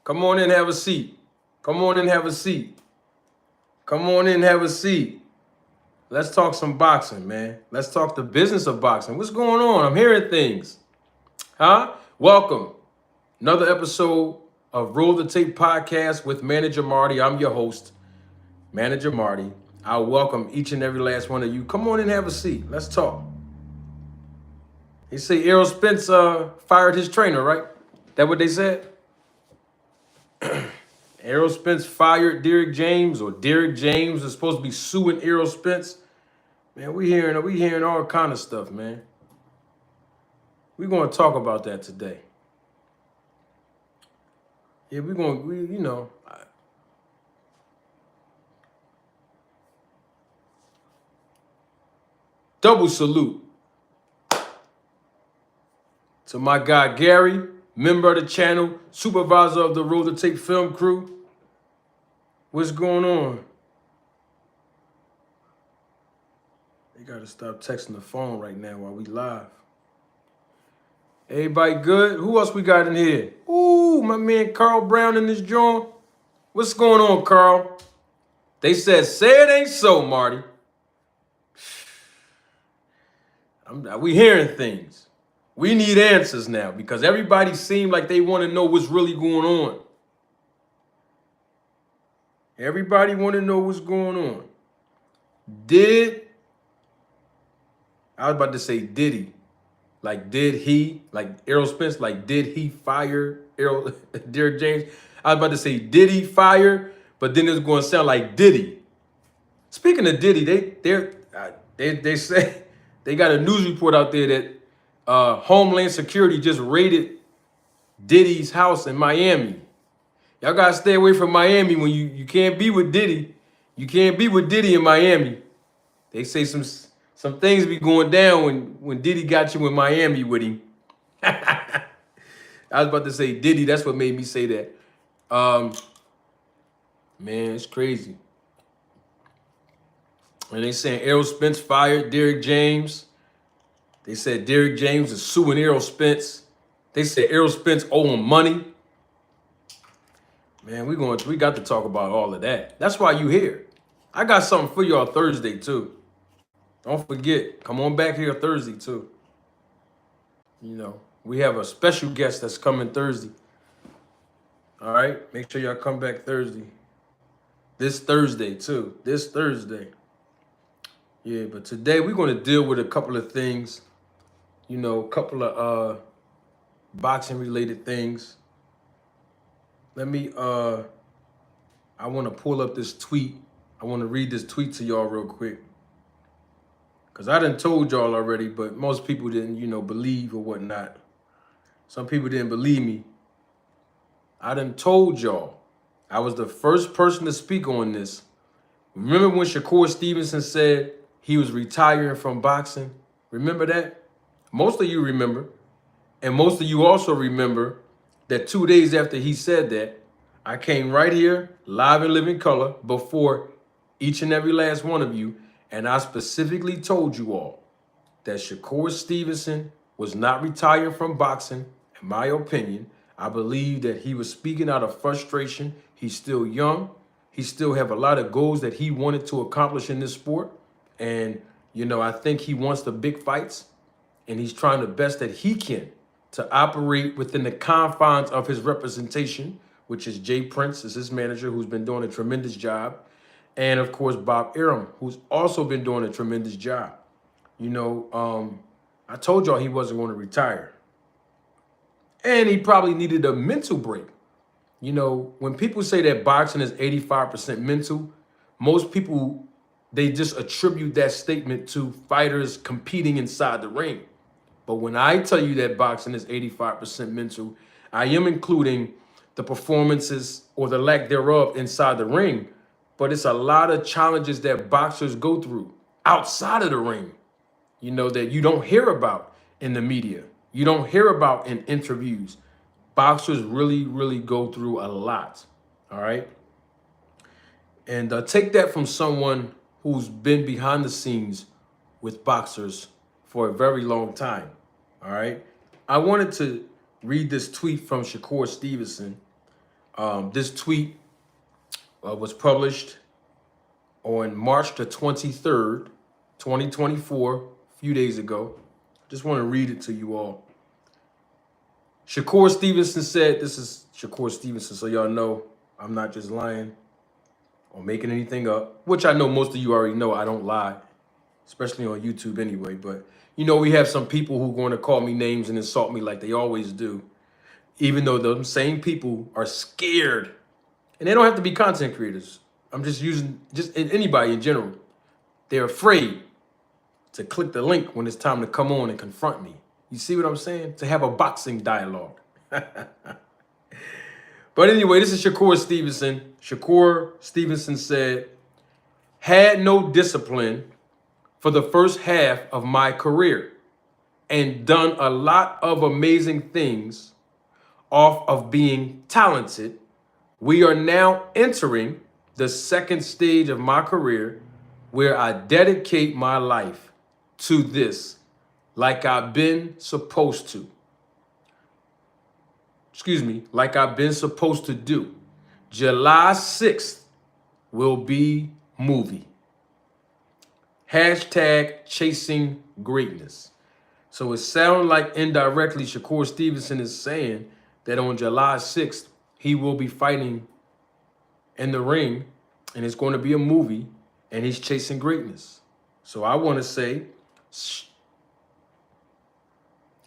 Come on in, have a seat. Come on in, have a seat. Come on in, have a seat. Let's talk some boxing, man. Let's talk the business of boxing. What's going on? I'm hearing things. Huh? Welcome. Another episode of Roll the Tape Podcast with Manager Marty. I'm your host, Manager Marty. I welcome each and every last one of you. Come on in, have a seat. Let's talk. They say Errol Spence fired his trainer, right? That what they said? Errol Spence fired Derrick James, or Derrick James is supposed to be suing Errol Spence. Man, we hearing all kind of stuff, man. We're going to talk about that today. Yeah, double salute to my guy Gary, member of the channel, supervisor of the Roll the Tape film crew. What's going on? You got to stop texting the phone right now while we live. Everybody good? Who else we got in here? Ooh, my man Carl Brown in this joint. What's going on, Carl? They said, say it ain't so, Marty. We hearing things. We need answers now because everybody seemed like they want to know what's really going on. Everybody want to know what's going on. I was about to say did he? Like did he? Like Errol Spence, like did he fire Derrick James? I was about to say did he fire? But then it's going to sound like Diddy. Speaking of Diddy, they say they got a news report out there that Homeland Security just raided Diddy's house in Miami. Y'all gotta stay away from Miami when you can't be with Diddy. You can't be with Diddy in Miami. They say some things be going down when Diddy got you in Miami with him. I was about to say Diddy. That's what made me say that. Man, it's crazy. And they saying Errol Spence fired Derrick James. They said Derrick James is suing Errol Spence. They said Errol Spence owe him money. Man, we got to talk about all of that. That's why you here. I got something for y'all Thursday too. Don't forget, come on back here Thursday too. You know, we have a special guest that's coming Thursday. All right, make sure y'all come back Thursday. This Thursday too. This Thursday. Yeah, but today we're going to deal with a couple of things. You know, a couple of boxing related things. I want to pull up this tweet. I want to read this tweet to y'all real quick. Because I done told y'all already, but most people didn't, believe or whatnot. Some people didn't believe me. I done told y'all. I was the first person to speak on this. Remember when Shakur Stevenson said he was retiring from boxing? Remember that? Most of you remember. And most of you also remember that 2 days after he said that, I came right here, live and living color, before each and every last one of you, and I specifically told you all that Shakur Stevenson was not retiring from boxing, in my opinion. I believe that he was speaking out of frustration. He's still young. He still have a lot of goals that he wanted to accomplish in this sport. And, I think he wants the big fights, and he's trying the best that he can to operate within the confines of his representation, which is Jay Prince, is his manager, who's been doing a tremendous job. And of course, Bob Arum, who's also been doing a tremendous job. I told y'all he wasn't going to retire. And he probably needed a mental break. When people say that boxing is 85% mental, most people, they just attribute that statement to fighters competing inside the ring. But when I tell you that boxing is 85% mental, I am including the performances or the lack thereof inside the ring. But it's a lot of challenges that boxers go through outside of the ring, that you don't hear about in the media. You don't hear about in interviews. Boxers really, really go through a lot, all right? And take that from someone who's been behind the scenes with boxers for a very long time, all right? I wanted to read this tweet from Shakur Stevenson. This tweet was published on March the 23rd, 2024, a few days ago. Just want to read it to you all. Shakur Stevenson said, this is Shakur Stevenson, so y'all know I'm not just lying or making anything up, which I know most of you already know I don't lie, especially on YouTube anyway. But, you know, we have some people who are going to call me names and insult me like they always do, even though those same people are scared. And they don't have to be content creators. I'm just using anybody in general. They're afraid to click the link when it's time to come on and confront me. You see what I'm saying? To have a boxing dialogue. But anyway, this is Shakur Stevenson. Shakur Stevenson said, had no discipline for the first half of my career and done a lot of amazing things off of being talented. We are now entering the second stage of my career where I dedicate my life to this like I've been supposed to. Like I've been supposed to do. July 6th will be movie. Hashtag chasing greatness. So it sounds like indirectly Shakur Stevenson is saying that on July 6th, he will be fighting in the ring and it's going to be a movie and he's chasing greatness. So I want to say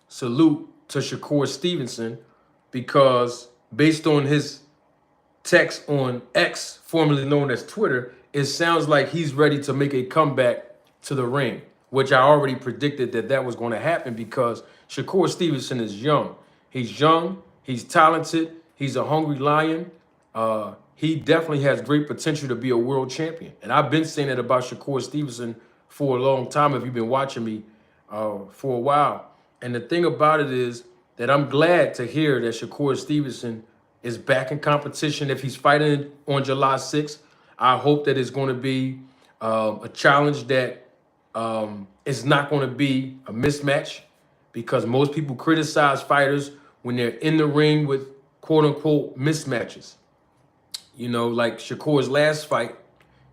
salute to Shakur Stevenson, because based on his text on X, formerly known as Twitter, it sounds like he's ready to make a comeback to the ring, which I already predicted that was going to happen because Shakur Stevenson is young. He's young, he's talented, he's a hungry lion. He definitely has great potential to be a world champion. And I've been saying that about Shakur Stevenson for a long time if you've been watching me for a while. And the thing about it is that I'm glad to hear that Shakur Stevenson is back in competition. If he's fighting on July 6th, I hope that it's going to be a challenge that is not going to be a mismatch, because most people criticize fighters when they're in the ring with quote unquote mismatches. You know, like Shakur's last fight,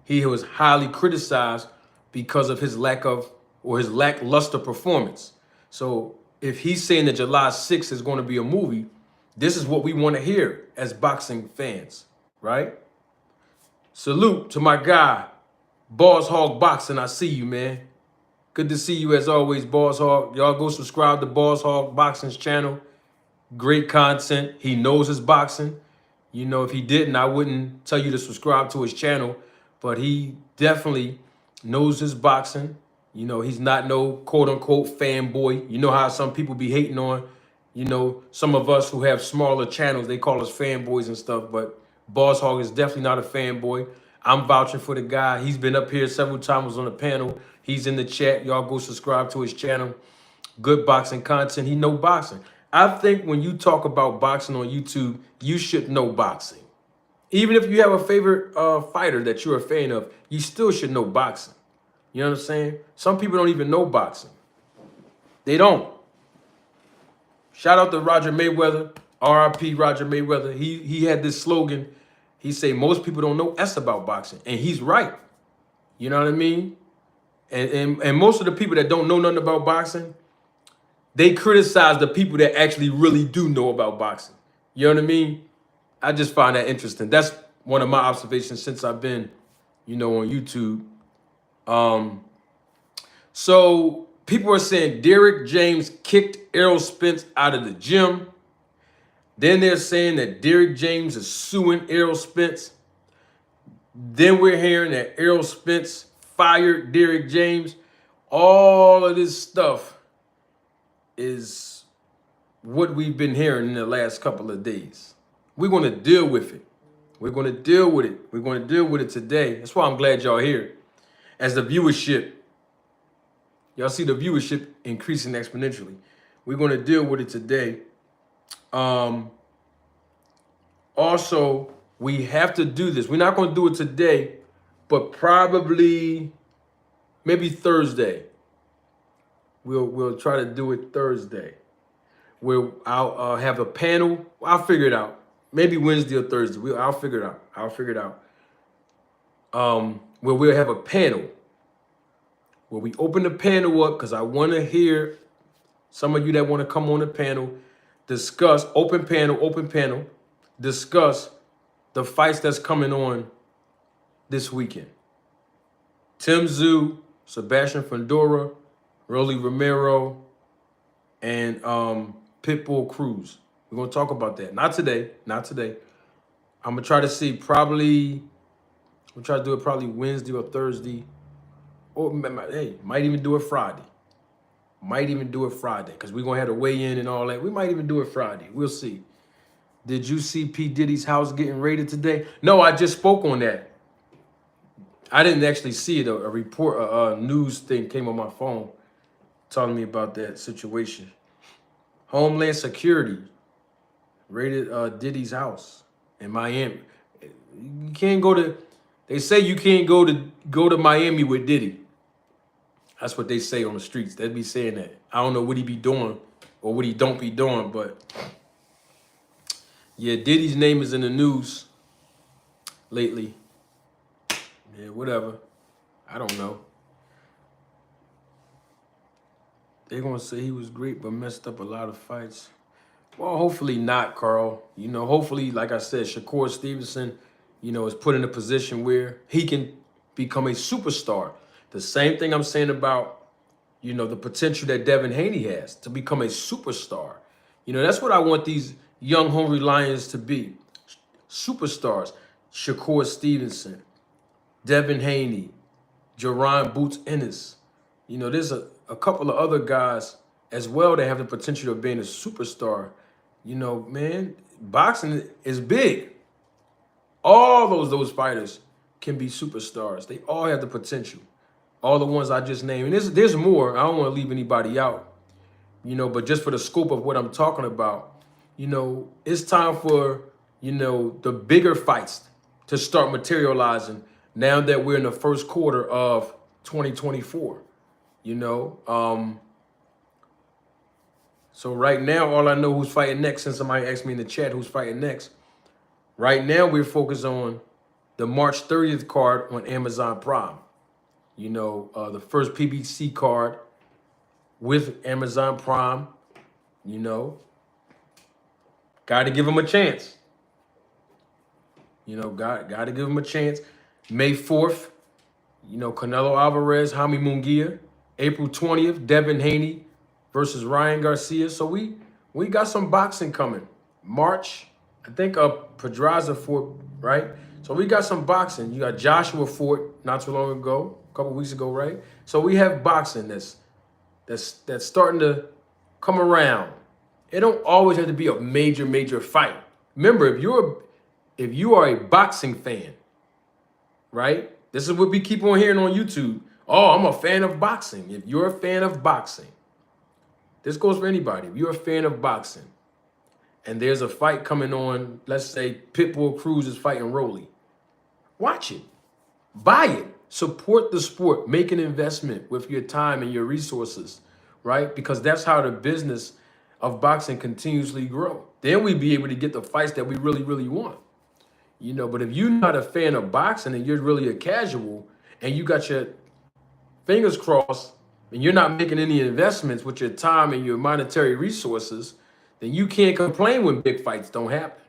he was highly criticized because of his lackluster performance. So if he's saying that July 6th is going to be a movie, this is what we want to hear as boxing fans, right? Salute to my guy, Boss Hog Boxing. I see you, man. Good to see you as always, Boss Hog. Y'all go subscribe to Boss Hog Boxing's channel. Great content. He knows his boxing. You know, if he didn't, I wouldn't tell you to subscribe to his channel, but he definitely knows his boxing. You know, he's not no quote unquote fanboy. You know how some people be hating on, you know, some of us who have smaller channels, they call us fanboys and stuff, but Boss Hog is definitely not a fanboy. I'm vouching for the guy. He's been up here several times on the panel. He's in the chat. Y'all go subscribe to his channel. Good boxing content. He know boxing. I think when you talk about boxing on YouTube, you should know boxing. Even if you have a favorite fighter that you're a fan of, you still should know boxing. You know what I'm saying? Some people don't even know boxing. They don't. Shout out to Roger Mayweather, RIP Roger Mayweather. He had this slogan. He said, most people don't know S about boxing. And he's right. You know what I mean? And most of the people that don't know nothing about boxing, they criticize the people that actually really do know about boxing. You know what I mean? I just find that interesting. That's one of my observations since I've been, you know, on YouTube. So people are saying Derrick James kicked Errol Spence out of the gym. Then they're saying that Derrick James is suing Errol Spence. Then we're hearing that Errol Spence fired Derrick James. All of this stuff is what we've been hearing in the last couple of days. We're going to deal with it. We're going to deal with it. We're going to deal with it today. That's why I'm glad y'all here. As the viewership, y'all see the viewership increasing exponentially. We're going to deal with it today. Also, we have to do this. We're not going to do it today, but probably maybe Thursday. We'll try to do it Thursday, where I'll have a panel. I'll figure it out. maybe Wednesday or Thursday. I'll figure it out. I'll figure it out. Where we'll have a panel where we open the panel up because I want to hear some of you that want to come on the panel, discuss, open panel, discuss the fights that's coming on this weekend. Tim Tszyu, Sebastian Fundora, Rolly Romero, and Pitbull Cruz. We're going to talk about that. Not today. I'm going to try to see we'll try to do it probably Wednesday or Thursday. Or, hey, might even do it Friday. Because we're going to have to weigh in and all that. We might even do it Friday. We'll see. Did you see P. Diddy's house getting raided today? No, I just spoke on that. I didn't actually see it. A report, a news thing came on my phone telling me about that situation. Homeland Security raided Diddy's house in Miami. You can't go to. They say you can't go to Miami with Diddy. That's what they say on the streets. They'd be saying that. I don't know what he be doing or what he don't be doing, but yeah, Diddy's name is in the news lately. Yeah, whatever. I don't know. They're going to say he was great but messed up a lot of fights. Well, hopefully not, Carl. You know, hopefully, like I said, Shakur Stevenson, you know, is put in a position where he can become a superstar. The same thing I'm saying about, you know, the potential that Devin Haney has to become a superstar. You know, that's what I want these young, hungry Lions to be. Superstars. Shakur Stevenson, Devin Haney, Jerron Boots Ennis. You know, there's a couple of other guys as well that have the potential of being a superstar. You know, man, boxing is big. All those fighters can be superstars. They all have the potential. All the ones I just named. And there's more. I don't want to leave anybody out. You know, but just for the scope of what I'm talking about, you know, it's time for, you know, the bigger fights to start materializing now that we're in the first quarter of 2024. You know, so right now, all I know who's fighting next, since somebody asked me in the chat who's fighting next. Right now, we're focused on the March 30th card on Amazon Prime. You know, the first PBC card with Amazon Prime. You know, got to give them a chance. You know, got to give them a chance. May 4th, you know, Canelo Alvarez, Jaime Munguia. April 20th, Devin Haney versus Ryan Garcia. So we got some boxing coming. March, I think Pedraza fought, right? So we got some boxing. You got Joshua fought not too long ago, a couple weeks ago, right? So we have boxing that's starting to come around. It don't always have to be a major fight. Remember, if you are a boxing fan, right? This is what we keep on hearing on YouTube. Oh, I'm a fan of boxing. If you're a fan of boxing, this goes for anybody. If you're a fan of boxing and there's a fight coming on, let's say Pitbull Cruz is fighting Rolly, watch it, buy it, support the sport, make an investment with your time and your resources, right? Because that's how the business of boxing continuously grow. Then we be able to get the fights that we really want. You know, but if you're not a fan of boxing and you're really a casual and you got your fingers crossed and you're not making any investments with your time and your monetary resources, then you can't complain when big fights don't happen.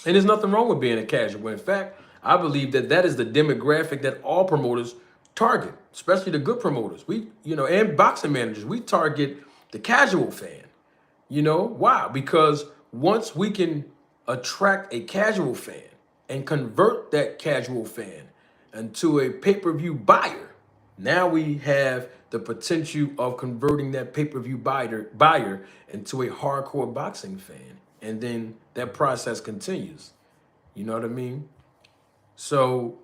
And there's nothing wrong with being a casual. In fact, I believe that is the demographic that all promoters target, especially the good promoters. We, you know, and boxing managers, we target the casual fan. You know, why? Because once we can attract a casual fan and convert that casual fan into a pay-per-view buyer, now we have the potential of converting that pay-per-view buyer into a hardcore boxing fan. And then that process continues. You know what I mean? So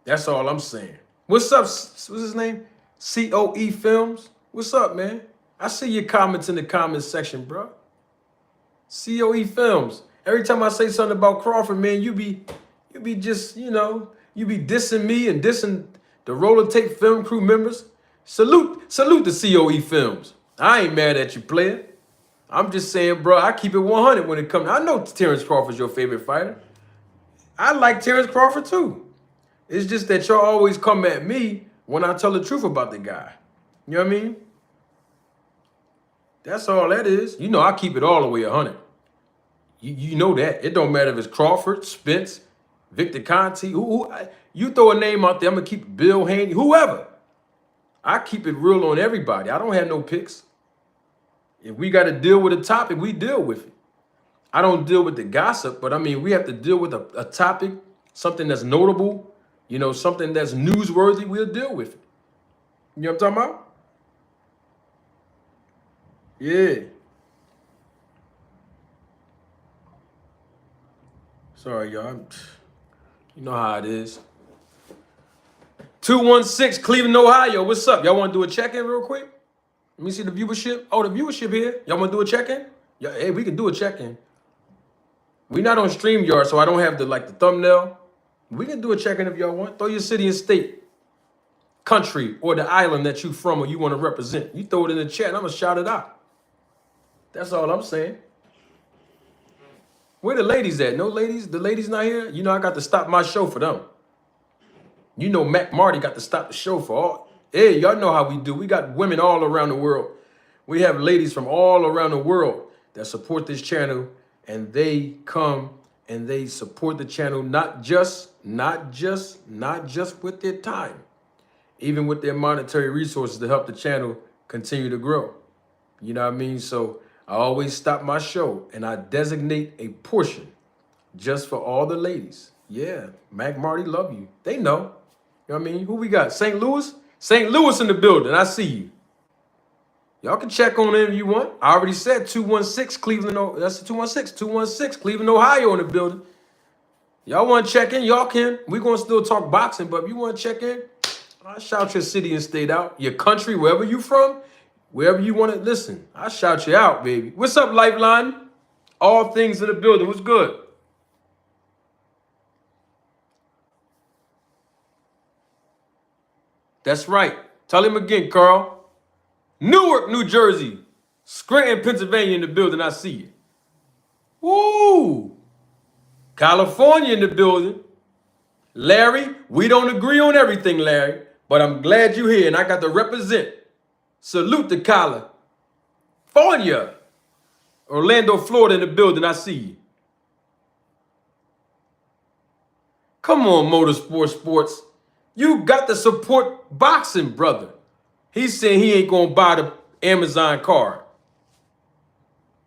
that's all I'm saying. What's up? What's his name? COE Films? What's up, man? I see your comments in the comments section, bro. COE Films. Every time I say something about Crawford, man, you be just, you know, you be dissing me and dissing the Roller Tape Film crew members. Salute the COE Films. I ain't mad at you, player. I'm just saying, bro, I keep it 100 when it comes. I know Terrence Crawford's your favorite fighter. I like Terrence Crawford too. It's just that y'all always come at me when I tell the truth about the guy. You know what I mean? That's all that is. You know, I keep it all the way 100. You know that. It don't matter if it's Crawford, Spence, Victor Conte, you throw a name out there, I'm going to keep Bill Haney, whoever. I keep it real on everybody. I don't have no picks. If we got to deal with a topic, we deal with it. I don't deal with the gossip, but I mean, we have to deal with a topic, something that's notable, you know, something that's newsworthy, we'll deal with it. You know what I'm talking about? Yeah. Sorry, y'all. You know how it is. 216 Cleveland, Ohio. What's up? Y'all want to do a check-in real quick? Let me see the viewership. Oh, the viewership here. Y'all want to do a check-in? Yeah, hey, we can do a check-in. We're not on StreamYard, so I don't have the thumbnail. We can do a check-in if y'all want. Throw your city and state, country, or the island that you from or you want to represent. You throw it in the chat, and I'm going to shout it out. That's all I'm saying. Where the ladies at? No ladies? The ladies not here? You know I got to stop my show for them. You know Mac Marty got to stop the show for all. Hey, y'all know how we do. We got women all around the world. We have ladies from all around the world that support this channel, and they come and they support the channel, not just with their time, even with their monetary resources to help the channel continue to grow. You know what I mean? So I always stop my show and I designate a portion just for all the ladies. Yeah, Mac Marty love you. They know. You know what I mean? Who we got? St. Louis? St. Louis in the building. I see you. Y'all can check on it if you want. I already said 216 Cleveland. That's the 216. 216 Cleveland, Ohio in the building. Y'all want to check in? Y'all can. We're going to still talk boxing, but if you want to check in, I'll shout your city and state out. Your country, wherever you from, wherever you want to listen. I'll shout you out, baby. What's up, Lifeline? All things in the building. What's good? That's right. Tell him again, Carl. Newark, New Jersey. Scranton, Pennsylvania in the building. I see you. Woo! California in the building. Larry, we don't agree on everything, Larry, but I'm glad you're here and I got to represent. Salute to California. Orlando, Florida in the building. I see you. Come on, Motorsport Sports. You got to support boxing, brother. He's saying he ain't going to buy the Amazon card.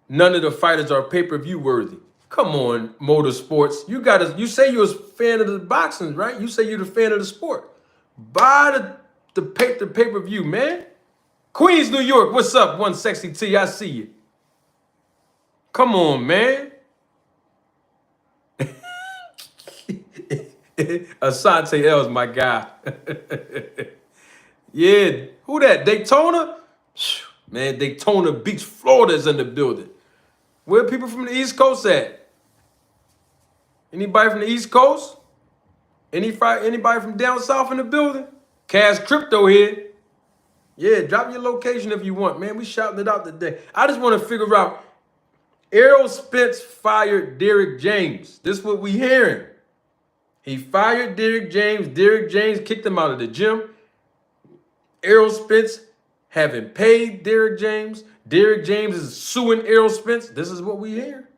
None of the fighters are pay-per-view worthy. Come on, Motorsports. You say you're a fan of the boxing, right? You say you're the fan of the sport. Buy the pay-per-view, man. Queens, New York. What's up, One Sexy T? I see you. Come on, man. Asante L's my guy. Yeah, who that? Daytona? Man, Daytona Beach, Florida is in the building. Where people from the East Coast at? Anybody from the East Coast? Anybody from down south in the building? Cash Crypto here. Yeah, drop your location if you want, man. We shouting it out today. I just want to figure out, Errol Spence fired Derrick James. This is what we hearing. He fired Derrick James. Derrick James kicked him out of the gym. Errol Spence haven't paid Derrick James. Derrick James is suing Errol Spence. This is what we hear.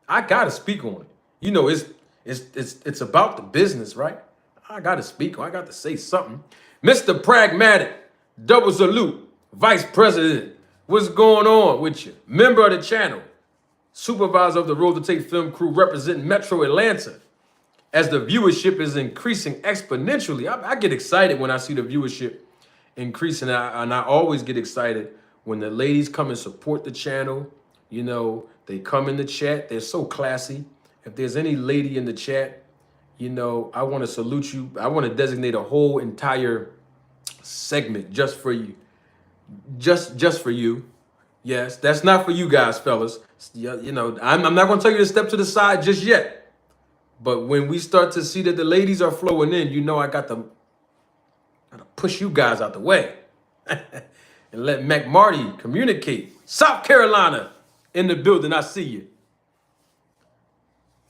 I gotta speak on it. You know, it's about the business, right? I gotta speak on. I got to say something. Mr. Pragmatic, double salute, Vice President. What's going on with you? Member of the channel, supervisor of the Road to Take film crew, representing Metro Atlanta. As the viewership is increasing exponentially, I get excited when I see the viewership increasing, and I always get excited when the ladies come and support the channel. You know, they come in the chat. They're so classy. If there's any lady in the chat, you know, I want to salute you. I want to designate a whole entire segment just for you. Just for you. Yes, that's not for you guys, fellas. You know, I'm not going to tell you to step to the side just yet. But when we start to see that the ladies are flowing in, you know I got to push you guys out the way and let Mac Marty communicate. South Carolina In the building, I see you.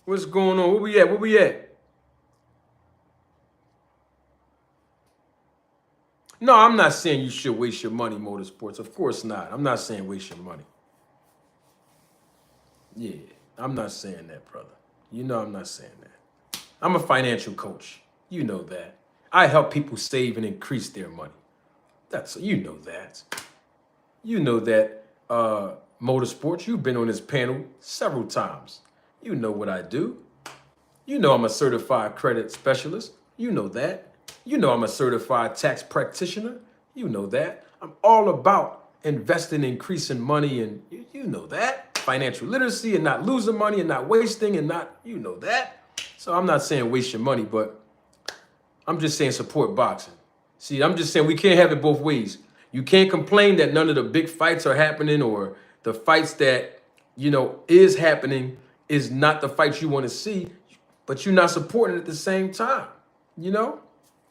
What's going on? Where we at? Where we at? No, I'm not saying you should waste your money, motorsports. Of course not. I'm not saying waste your money. Yeah, I'm not saying that, brother. You know I'm not saying that. I'm a financial coach. You know that. I help people save and increase their money. You know that. You know that, motorsports. You've been on this panel several times. You know what I do. You know I'm a certified credit specialist. You know that. You know I'm a certified tax practitioner. You know that. I'm all about investing, increasing money, and you know that. Financial literacy and not losing money and not wasting and not, you know that. So I'm not saying waste your money, but I'm just saying support boxing. See, I'm just saying we can't have it both ways. You can't complain that none of the big fights are happening, or the fights that, is happening is not the fights you want to see, but you're not supporting it at the same time,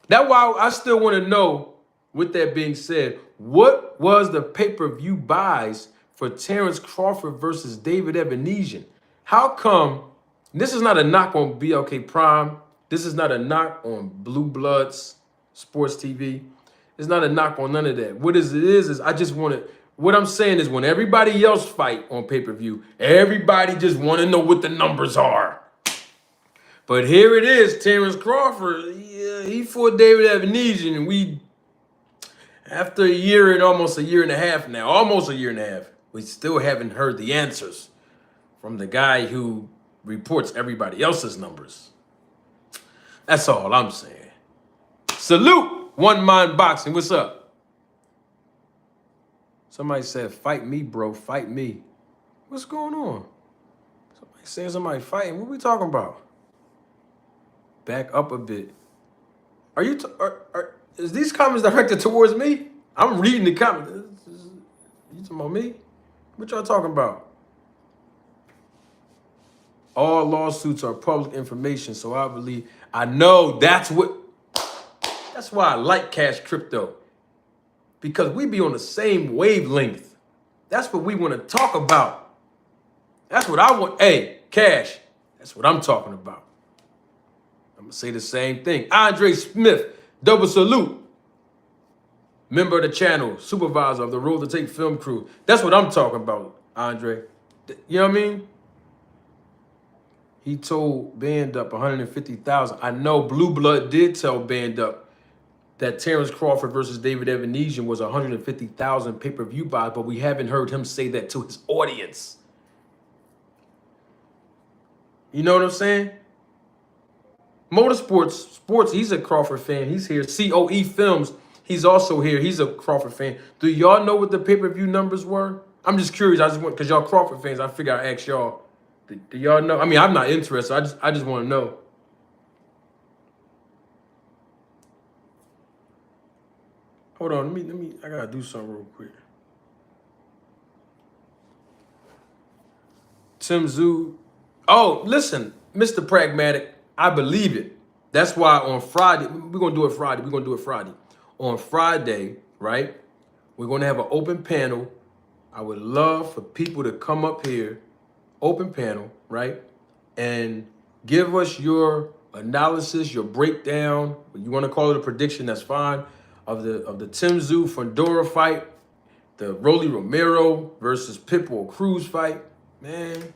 That's why I still want to know, with that being said, what was the pay-per-view buys for Terrence Crawford versus David Evanesian? How come, this is not a knock on BLK Prime, this is not a knock on Blue Bloods Sports TV, it's not a knock on none of that. What it is I just want to, what I'm saying is when everybody else fight on pay-per-view, everybody just want to know what the numbers are. But here it is, Terrence Crawford, he fought David Evanesian, and we, after a year and almost a year and a half now, we still haven't heard the answers from the guy who reports everybody else's numbers. That's all I'm saying. Salute! One Mind Boxing, what's up? Somebody said, fight me, bro, fight me. What's going on? Somebody saying somebody fighting. What are we talking about? Back up a bit. Are you, is these comments directed towards me? I'm reading the comments. You talking about me? What y'all talking about? All lawsuits are public information, so I know that's why I like Cash Crypto. Because we be on the same wavelength. That's what we want to talk about. That's what I want. Hey, Cash, that's what I'm talking about. I'm going to say the same thing. Andre Smith, double salute. Member of the channel, supervisor of the Roll to Tape film crew. That's what I'm talking about, Andre. You know what I mean? He told Band Up 150,000. I know Blue Blood did tell Band Up that Terrence Crawford versus David Evanesian was 150,000 pay-per-view buy, but we haven't heard him say that to his audience. You know what I'm saying? Sports, he's a Crawford fan. He's here. COE Films, he's also here. He's a Crawford fan. Do y'all know what the pay-per-view numbers were? I'm just curious. I just want, because y'all Crawford fans, I figure I'd ask y'all. Do y'all know? I mean, I'm not interested. I just want to know. Hold on, let me, I gotta do something real quick. Tim Zoo. Oh, listen, Mr. Pragmatic, I believe it. That's why on Friday, we're gonna do it Friday. On Friday, right? We're gonna have an open panel. I would love for people to come up here, open panel, right? And give us your analysis, your breakdown. You wanna call it a prediction, that's fine. Of the Tim Zoo Fundora fight, the Rolly Romero versus Pitbull Cruz fight, man.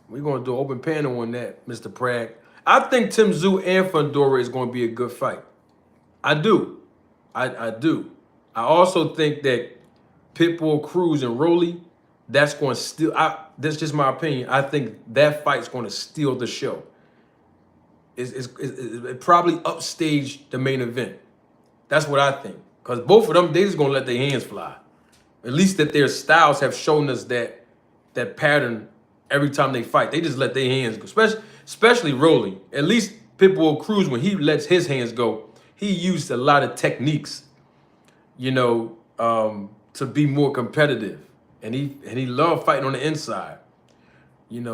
We're gonna do an open panel on that, Mr. Prag. I think Tim Zoo and Fundora is gonna be a good fight. I do. I do. I also think that Pitbull Cruz and Rolly, that's going to steal. That's just my opinion. I think that fight's going to steal the show. It probably upstaged the main event. That's what I think. Because both of them, they just going to let their hands fly. At least that their styles have shown us that pattern every time they fight. They just let their hands go. Especially Rolly. At least Pitbull Cruz, when he lets his hands go, he used a lot of techniques, to be more competitive. And he loved fighting on the inside.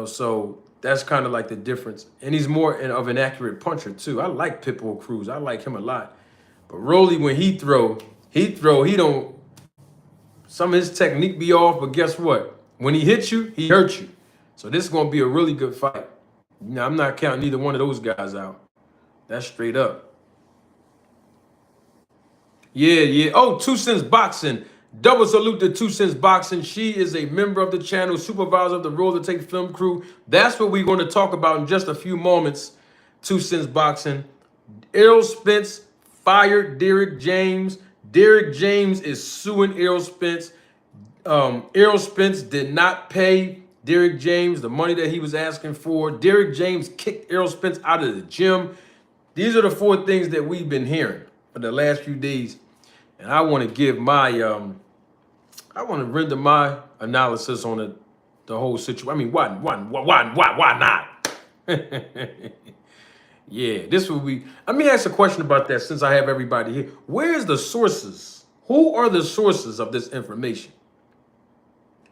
So that's kind of like the difference. And he's more of an accurate puncher too. I like Pitbull Cruz. I like him a lot. But Rolly, when he don't, Some of his technique be off, but guess what? When he hits you, he hurts you. So this is going to be a really good fight. Now, I'm not counting either one of those guys out. That's straight up. Yeah. Oh, 2 Cents Boxing. Double salute to 2 Cents Boxing. She is a member of the channel, supervisor of the Roll to Take film crew. That's what we're going to talk about in just a few moments. 2 Cents Boxing. Errol Spence fired Derrick James. Derrick James is suing Errol Spence. Errol Spence did not pay Derrick James the money that he was asking for. Derrick James kicked Errol Spence out of the gym. These are the 4 things that we've been hearing for the last few days. And I want to give my, I want to render my analysis on the whole situation. I mean, why not? Yeah, this will be. Let me ask a question about that since I have everybody here. Where's the sources? Who are the sources of this information?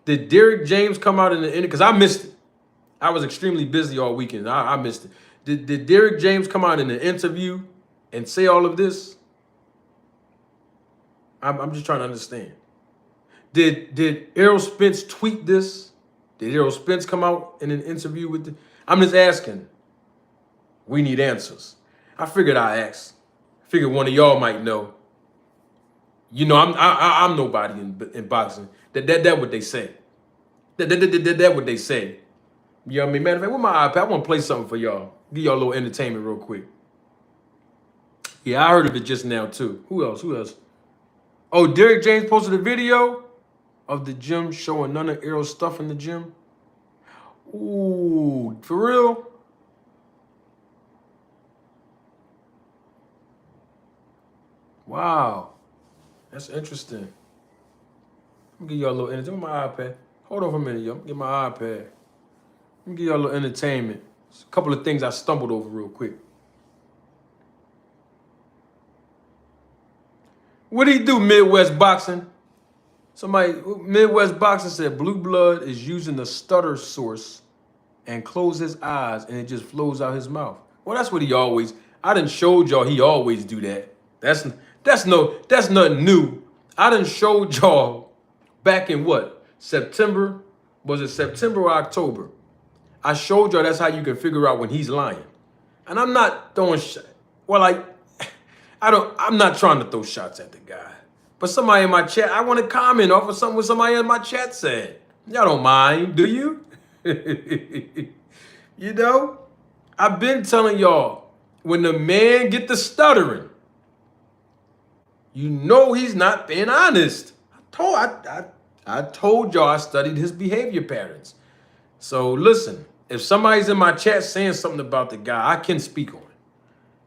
Did Derrick James come out in the end? Because I missed it. I was extremely busy all weekend. I missed it. Did Derrick James come out in an interview and say all of this? I'm just trying to understand. Did Errol Spence tweet this? Did Errol Spence come out in an interview with the? I'm just asking. We need answers. I figured I'd ask. I figured one of y'all might know. You know, I'm nobody in boxing. That what they say. That what they say. You know what I mean? Matter of fact, with my iPad, I want to play something for y'all. Give y'all a little entertainment real quick. Yeah, I heard of it just now too. Who else? Oh, Derrick James posted a video of the gym showing none of Errol's stuff in the gym. Ooh, for real? Wow, that's interesting. Let me give y'all a little entertainment. My iPad. Hold on for a minute, yo. Get my iPad. Let me give y'all a little entertainment. There's a couple of things I stumbled over real quick. What do you do, Midwest Boxing? Midwest Boxing said Blue Blood is using the stutter source and close his eyes and it just flows out his mouth. Well, that's what he always. I done showed y'all he always do that. That's nothing new. I done showed y'all back in what? September? Was it September or October? I showed y'all that's how you can figure out when he's lying. And I'm not throwing I'm not trying to throw shots at the guy. But somebody in my chat, I want to comment off of something what somebody in my chat said. Y'all don't mind, do you? You know? I've been telling y'all, when the man get the stuttering, you know he's not being honest. I told y'all I studied his behavior patterns. So listen, if somebody's in my chat saying something about the guy, I can speak on it.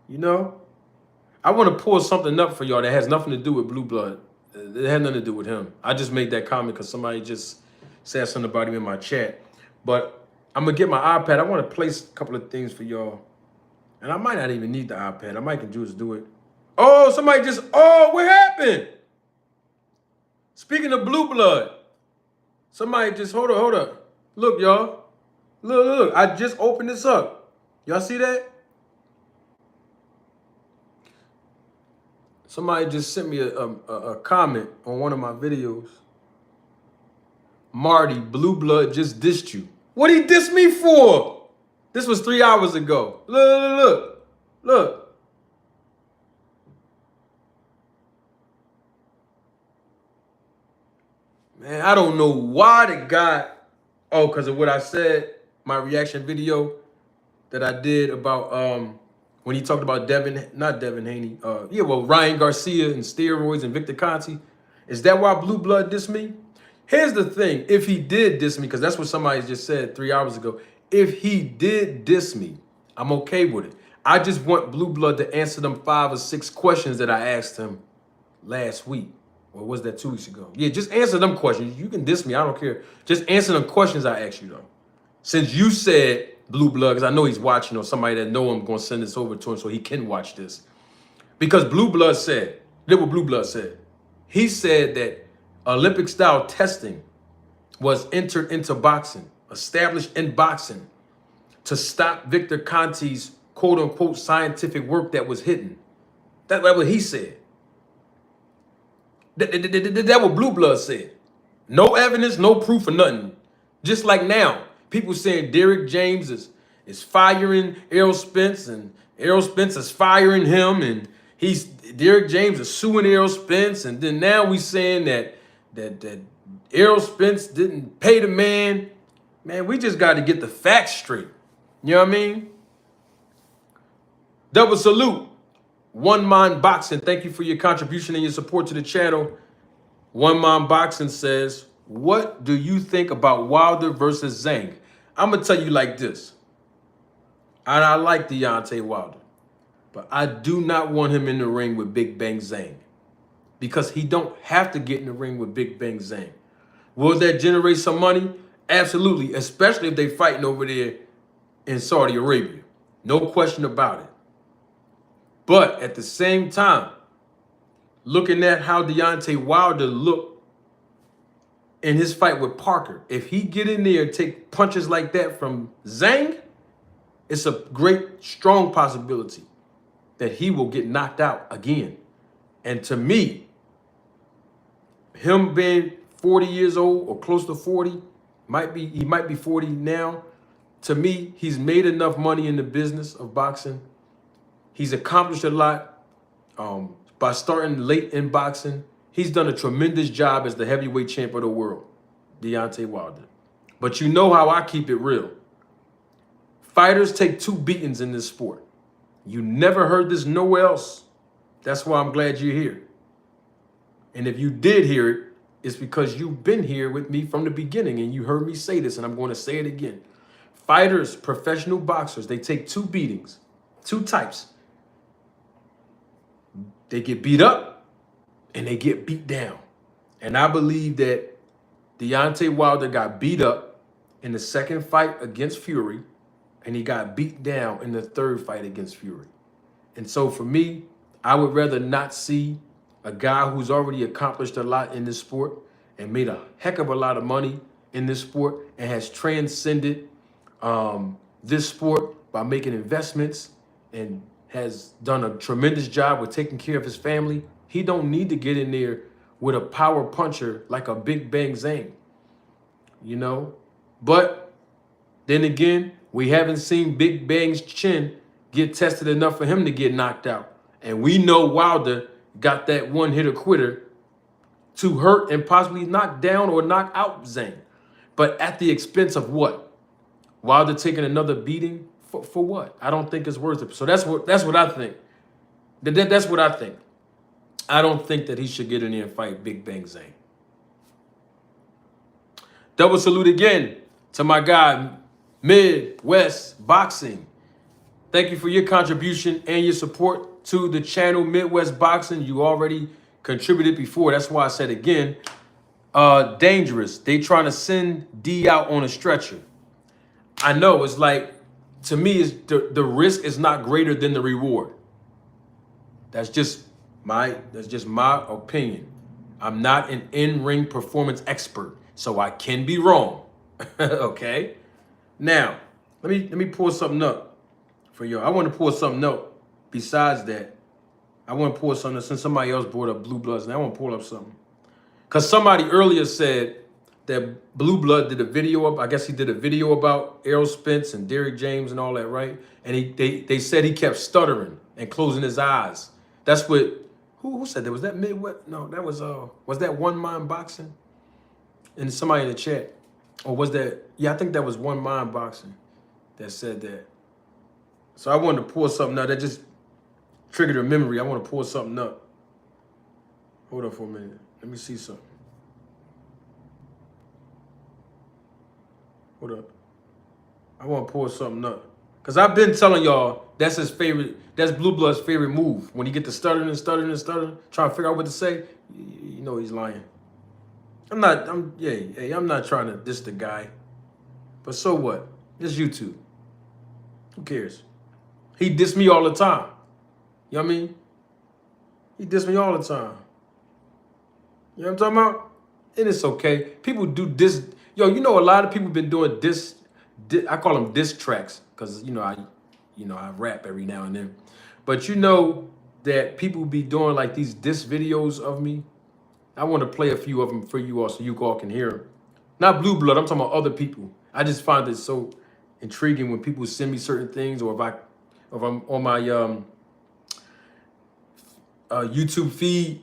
You know? I want to pull something up for y'all that has nothing to do with Blue Blood. It had nothing to do with him. I just made that comment because somebody just said something about him in my chat. But I'm going to get my iPad. I want to place a couple of things for y'all. And I might not even need the iPad. I might can just do it. Oh, what happened? Speaking of Blue Blood, somebody just, hold up. Look, y'all. Look. I just opened this up. Y'all see that? Somebody just sent me a comment on one of my videos. Marty, Blue Blood just dissed you. What he dissed me for? This was 3 hours ago. Look. Man, I don't know why the guy, because of what I said, my reaction video that I did about when he talked about Devin Haney, Ryan Garcia and steroids and Victor Conti. Is that why Blue Blood dissed me? Here's the thing. If he did diss me, because that's what somebody just said 3 hours ago. If he did diss me, I'm okay with it. I just want Blue Blood to answer them 5 or 6 questions that I asked him last week. Or was that 2 weeks ago? Yeah, just answer them questions. You can diss me. I don't care. Just answer them questions I asked you, though. Since you said Blue Blood, because I know he's watching, or somebody that know I'm going to send this over to him so he can watch this. Because Blue Blood said, look what Blue Blood said. He said that Olympic-style testing was entered into boxing, established in boxing, to stop Victor Conti's quote-unquote scientific work that was hidden. That's what he said. That's what Blue Blood said. No evidence, no proof or nothing. Just like now, people saying Derrick James is firing Errol Spence and Errol Spence is firing him and Derrick James is suing Errol Spence, and then now we saying that Errol Spence didn't pay the man. Man, we just got to get the facts straight. You know what I mean? Double salute. One Mind Boxing, thank you for your contribution and your support to the channel. One Mind Boxing says, what do you think about Wilder versus Zhang? I'm going to tell you like this. And I like Deontay Wilder, but I do not want him in the ring with Big Bang Zhang, because he don't have to get in the ring with Big Bang Zhang. Will that generate some money? Absolutely, especially if they fighting over there in Saudi Arabia. No question about it. But at the same time, looking at how Deontay Wilder looked in his fight with Parker, if he get in there and take punches like that from Zhang, it's a great, strong possibility that he will get knocked out again. And to me, him being 40 years old or close to 40, he might be 40 now. To me, he's made enough money in the business of boxing. He's accomplished a lot by starting late in boxing. He's done a tremendous job as the heavyweight champ of the world, Deontay Wilder. But you know how I keep it real. Fighters take 2 beatings in this sport. You never heard this nowhere else. That's why I'm glad you're here. And if you did hear it, it's because you've been here with me from the beginning and you heard me say this, and I'm going to say it again. Fighters, professional boxers, they take 2 beatings, 2 types. They get beat up and they get beat down. And I believe that Deontay Wilder got beat up in the second fight against Fury, and he got beat down in the third fight against Fury. And so for me, I would rather not see a guy who's already accomplished a lot in this sport and made a heck of a lot of money in this sport and has transcended this sport by making investments and has done a tremendous job with taking care of his family. He don't need to get in there with a power puncher like a Big Bang Zhang, you know? But then again, we haven't seen Big Bang's chin get tested enough for him to get knocked out. And we know Wilder got that one-hitter quitter to hurt and possibly knock down or knock out Zhang. But at the expense of what? Wilder taking another beating? For what? I don't think it's worth it. So that's what I think. That's what I think. I don't think that he should get in there and fight Big Bang Zhang. Double salute again to my guy, Midwest Boxing. Thank you for your contribution and your support to the channel, Midwest Boxing. You already contributed before. That's why I said again, dangerous. They trying to send D out on a stretcher. I know, it's like, to me, the risk is not greater than the reward. That's just my opinion. I'm not an in-ring performance expert, so I can be wrong. Okay? Now, let me pull something up for y'all. I want to pull something up. Besides that, I want to pull something since somebody else brought up Blue Bloods, and I want to pull up something. Because somebody earlier said that Blue Blood did a video up. I guess he did a video about Errol Spence and Derrick James and all that, right? And they said he kept stuttering and closing his eyes. That's what, who said that? Was that Midwest? No, that was that One Mind Boxing? And somebody in the chat. Or was that, yeah, I think that was One Mind Boxing that said that. So I wanted to pull something up. That just triggered a memory. I want to pull something up. Hold on for a minute. Let me see something. Hold up. I want to pull something up. Because I've been telling y'all that's his favorite, that's Blue Blood's favorite move. When he get to stuttering and stuttering and stuttering, trying to figure out what to say, you know he's lying. I'm not trying to diss the guy. But so what? It's YouTube. Who cares? He dissed me all the time. You know what I mean? He dissed me all the time. You know what I'm talking about? And it's okay. People do diss. Yo, you know a lot of people been doing diss. I call them diss tracks because I rap every now and then. But you know that people be doing like these diss videos of me I want to play a few of them for you all so you all can hear them. Not Blue Blood, I'm talking about other people. I just find it so intriguing when people send me certain things, or if I'm on my YouTube feed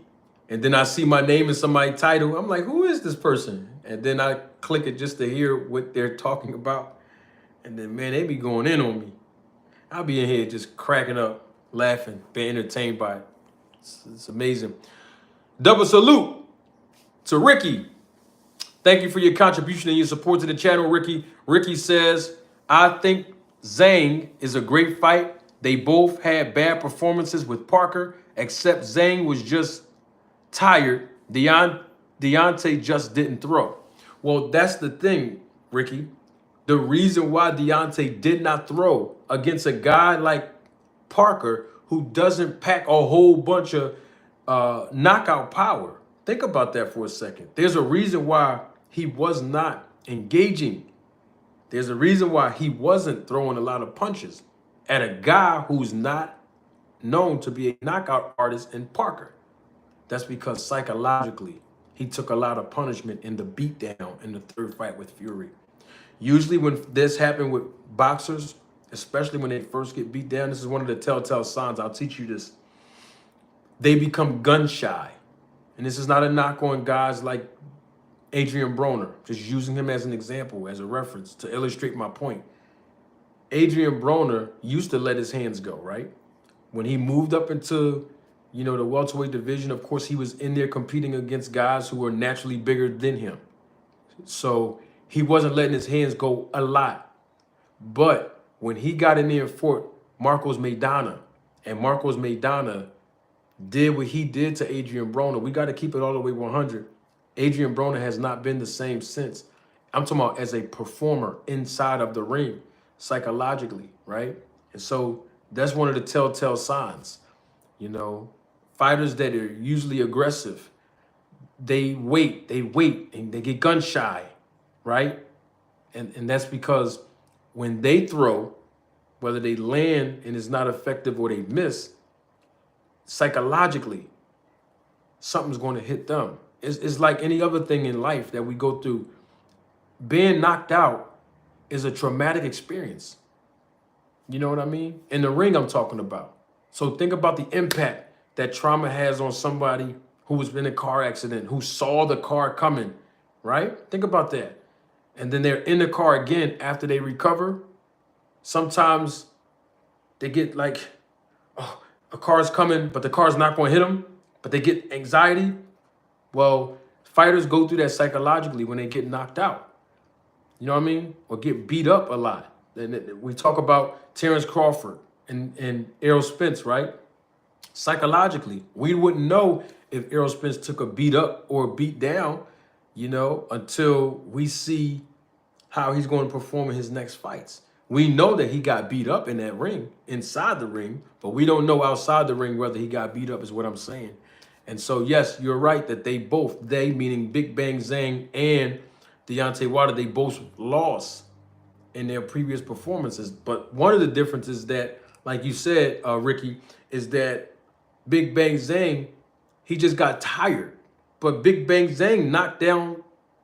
and then I see my name in somebody's title. I'm like, who is this person? And then I click it just to hear what they're talking about. And then, man, they be going in on me. I'll be in here just cracking up, laughing, being entertained by it. It's amazing. Double salute to Ricky. Thank you for your contribution and your support to the channel, Ricky. Ricky says, I think Zhang is a great fight. They both had bad performances with Parker, except Zhang was just tired. Deontay just didn't throw. Well, that's the thing, Ricky. The reason why Deontay did not throw against a guy like Parker, who doesn't pack a whole bunch of knockout power. Think about that for a second. There's a reason why he was not engaging. There's a reason why he wasn't throwing a lot of punches at a guy who's not known to be a knockout artist in Parker. That's because psychologically, he took a lot of punishment in the beatdown in the third fight with Fury. Usually when this happened with boxers, especially when they first get beat down, this is one of the telltale signs. I'll teach you this. They become gun shy. And this is not a knock on guys like Adrian Broner, just using him as an example, as a reference to illustrate my point. Adrian Broner used to let his hands go, right? When he moved up into, the welterweight division, of course, he was in there competing against guys who were naturally bigger than him. So he wasn't letting his hands go a lot. But when he got in there and fought Marcos Maidana, and Marcos Maidana did what he did to Adrian Broner, we got to keep it all the way 100. Adrian Broner has not been the same since. I'm talking about as a performer inside of the ring, psychologically, right? And so that's one of the telltale signs. Fighters that are usually aggressive, they wait, and they get gun shy, right? And that's because when they throw, whether they land and it's not effective or they miss, psychologically, something's going to hit them. It's like any other thing in life that we go through. Being knocked out is a traumatic experience. You know what I mean? In the ring, I'm talking about. So think about the impact that trauma has on somebody who was in a car accident, who saw the car coming, right? Think about that. And then they're in the car again after they recover. Sometimes they get like, oh, a car's coming, but the car's not going to hit them, but they get anxiety. Well, fighters go through that psychologically when they get knocked out. You know what I mean? Or get beat up a lot. And we talk about Terrence Crawford and Errol Spence, right? Psychologically, we wouldn't know if Errol Spence took a beat up or a beat down, until we see how he's going to perform in his next fights. We know that he got beat up in that ring, inside the ring, but we don't know outside the ring whether he got beat up, is what I'm saying. And so, yes, you're right that they meaning Big Bang Zhang and Deontay Wilder, they both lost in their previous performances. But one of the differences that, like you said, Ricky, is that Big Bang Zhang, he just got tired. But Big Bang Zhang knocked down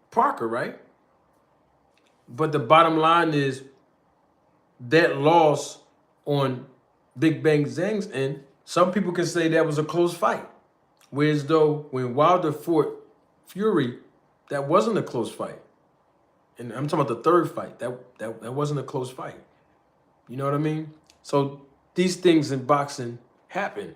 Parker, right? But the bottom line is that loss on Big Bang Zhang's end, some people can say that was a close fight. Whereas though when Wilder fought Fury, that wasn't a close fight. And I'm talking about the third fight. That wasn't a close fight. You know what I mean? So these things in boxing happen.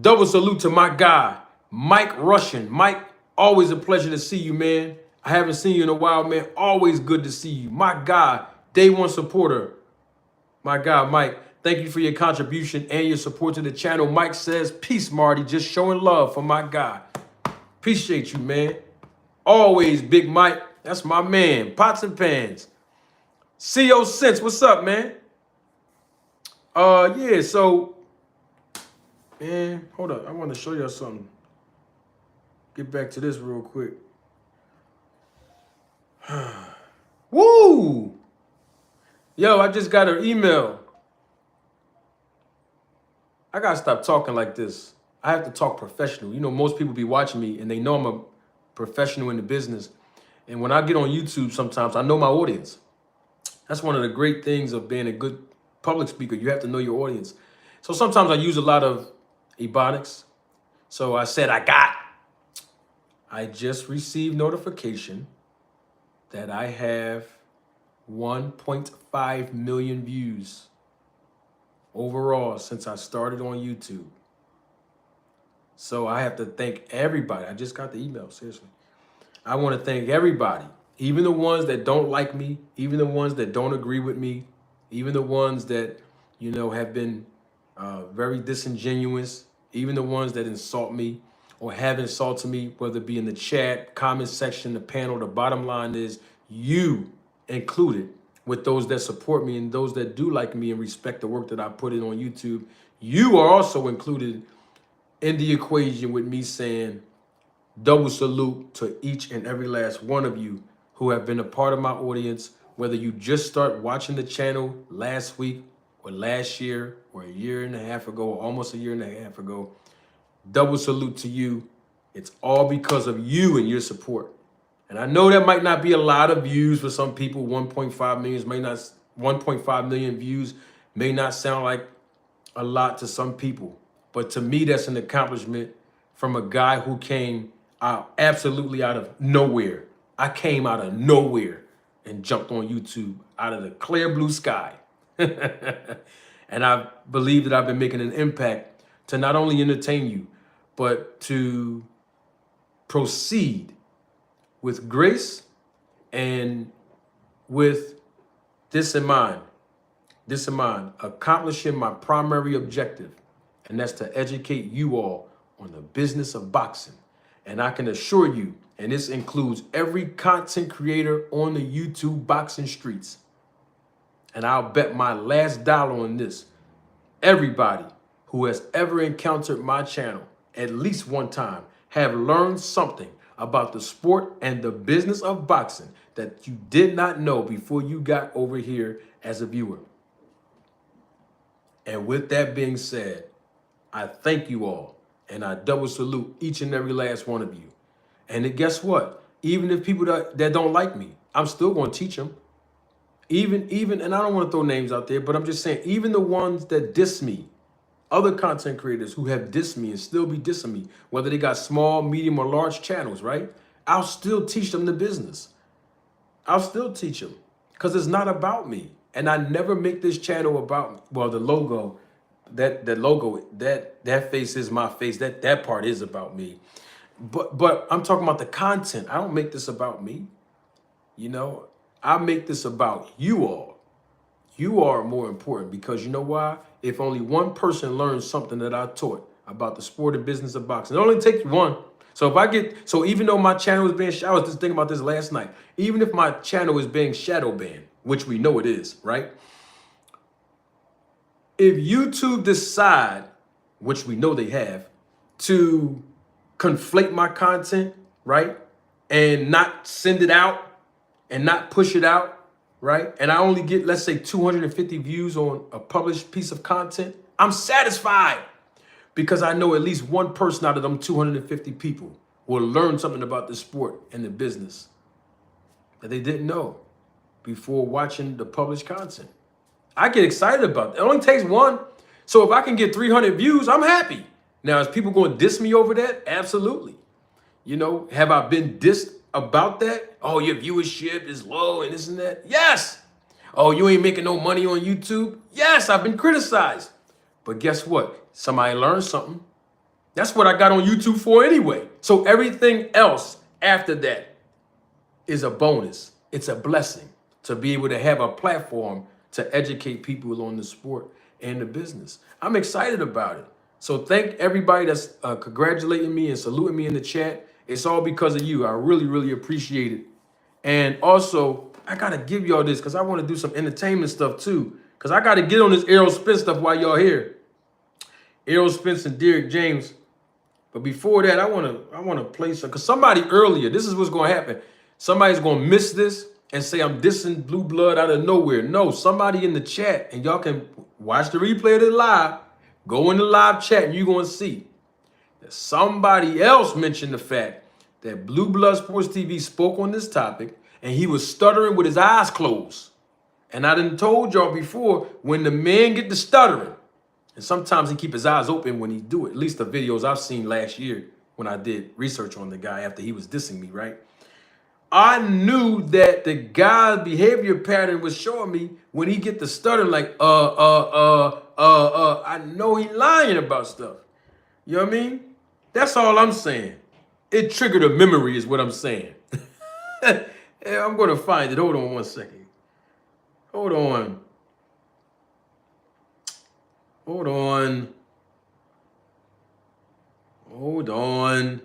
Double salute to my guy, Mike Russian. Mike, always a pleasure to see you, man. I haven't seen you in a while, man. Always good to see you. My guy, day one supporter. My guy, Mike, thank you for your contribution and your support to the channel. Mike says, peace, Marty. Just showing love for my guy. Appreciate you, man. Always, Big Mike. That's my man. Pots and pans. CO Sense, what's up, man? Yeah, so, man, hold up. I want to show y'all something. Get back to this real quick. Woo! Yo, I just got an email. I gotta stop talking like this. I have to talk professional. Most people be watching me and they know professional in the business. And when I get on YouTube, sometimes I know my audience. That's one of the great things of being a good public speaker. You have to know your audience. So sometimes I use a lot of ebonics. So I said, I just received notification that I have 1.5 million views overall since I started on YouTube. So I have to thank everybody. I just got the email, seriously. I want to thank everybody, even the ones that don't like me, even the ones that don't agree with me, even the ones that, you know, have been very disingenuous, even the ones that insult me or have insulted me, whether it be in the chat, comment section, the panel. The bottom line is you included with those that support me and those that do like me and respect the work that I put in on YouTube. You are also included in the equation with me saying double salute to each and every last one of you who have been a part of my audience, whether you just start watching the channel last week or last year or a year and a half ago or almost a year and a half ago. Double salute to you. It's all because of you and your support. And I know that might not be a lot of views for some people. 1.5 million views may not sound like a lot to some people, but to me, that's an accomplishment from a guy who came out absolutely out of nowhere. I came out of nowhere and jumped on YouTube out of the clear blue sky. And I believe that I've been making an impact to not only entertain you, but to proceed with grace and with this in mind, accomplishing my primary objective, and that's to educate you all on the business of boxing. And I can assure you, and this includes every content creator on the YouTube boxing streets, and I'll bet my last dollar on this, everybody who has ever encountered my channel at least one time have learned something about the sport and the business of boxing that you did not know before you got over here as a viewer. And with that being said, I thank you all, and I double salute each and every last one of you. And guess what? Even if people that don't like me, I'm still going to teach them. Even, and I don't want to throw names out there, but I'm just saying, even the ones that diss me, other content creators who have dissed me and still be dissing me, whether they got small, medium, or large channels, right? I'll still teach them the business. I'll still teach them because it's not about me. And I never make this channel about, well, the logo, that face is my face. That part is about me. But I'm talking about the content. I don't make this about me. You know, I make this about you all. You are more important because you know why? If only one person learns something that I taught about the sport and business of boxing, it only takes one. So even though my channel is being, I was just thinking about this last night, even if my channel is being shadow banned, which we know it is, right? If YouTube decide, which we know they have, to conflate my content, right? And not send it out and not push it out, right? And I only get, let's say, 250 views on a published piece of content, I'm satisfied because I know at least one person out of them 250 people will learn something about the sport and the business that they didn't know before watching the published content. I get excited about that. It only takes one. So if I can get 300 views, I'm happy. Now, is people going to diss me over that? Absolutely. You know, have I been dissed about that? Oh, your viewership is low and this and that. Yes. Oh, you ain't making no money on YouTube. Yes, I've been criticized. But guess what? Somebody learned something. That's what I got on YouTube for anyway. So everything else after that is a bonus. It's a blessing to be able to have a platform to educate people on the sport and the business. I'm excited about it. So thank everybody that's congratulating me and saluting me in the chat. It's all because of you. I really, really appreciate it. And also, I got to give y'all this because I want to do some entertainment stuff too. Because I got to get on this Errol Spence stuff while y'all here. Errol Spence and Derrick James. But before that, I want to play some. Because somebody earlier, this is what's going to happen. Somebody's going to miss this and say I'm dissing Blue Blood out of nowhere. No, somebody in the chat, and y'all can watch the replay of the live. Go in the live chat and you're going to see that somebody else mentioned the fact that Blue Blood Sports TV spoke on this topic, and he was stuttering with his eyes closed. And I done told y'all before, when the man get to stuttering, and sometimes he keep his eyes open when he do it, at least the videos I've seen last year when I did research on the guy after he was dissing me, right? I knew that the guy's behavior pattern was showing me when he get to stuttering like, I know he lying about stuff. You know what I mean? That's all I'm saying. It triggered a memory is what I'm saying. Yeah, I'm going to find it. Hold on one second. Hold on. Hold on. Hold on.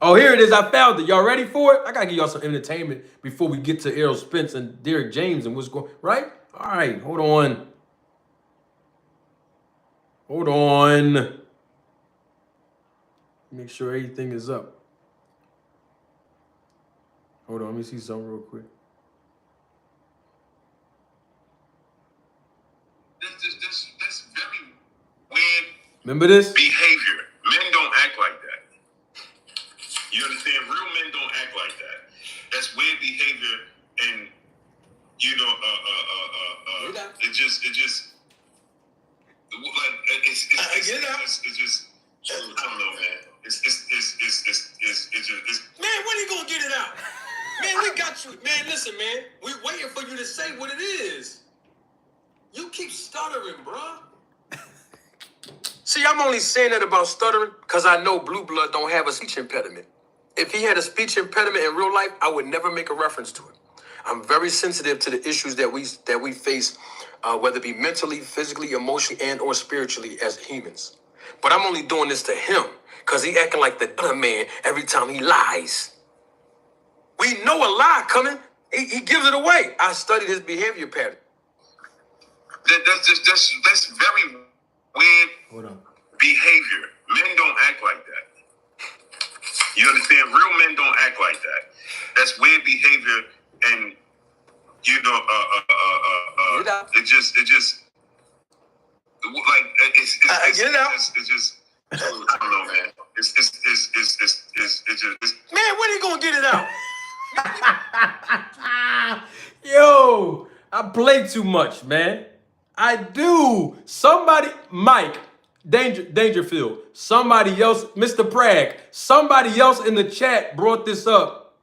Oh, here it is. I found it. Y'all ready for it? I got to give y'all some entertainment before we get to Errol Spence and Derrick James and what's going right? All right. Hold on. Hold on. Make sure everything is up. Hold on. Let me see something real quick. That's very weird. Remember this? Behavior. Men don't act like that. You understand? Real men don't act like that. That's weird behavior, and you know, it just like it's just I don't know, man. It's just Man, when are you gonna get it out? Man, we got you. Man, listen, man. We waiting for you to say what it is. You keep stuttering, bruh. See, I'm only saying that about stuttering because I know Blue Blood don't have a speech impediment. If he had a speech impediment in real life, I would never make a reference to it. I'm very sensitive to the issues that we face, whether it be mentally, physically, emotionally, and or spiritually as humans. But I'm only doing this to him because he acting like the other man every time he lies. We know a lie coming. He gives it away. I studied his behavior pattern. That's very weird. Hold on. Behavior. Men don't act like that. You understand? Real men don't act like that. That's weird behavior, and you know, it just like it's just I don't know, man. It's just Man, when are you gonna get it out? Yo, I play too much, man. I do. Somebody, Mike, Dangerfield, somebody else, Mr. Bragg, somebody else in the chat brought this up.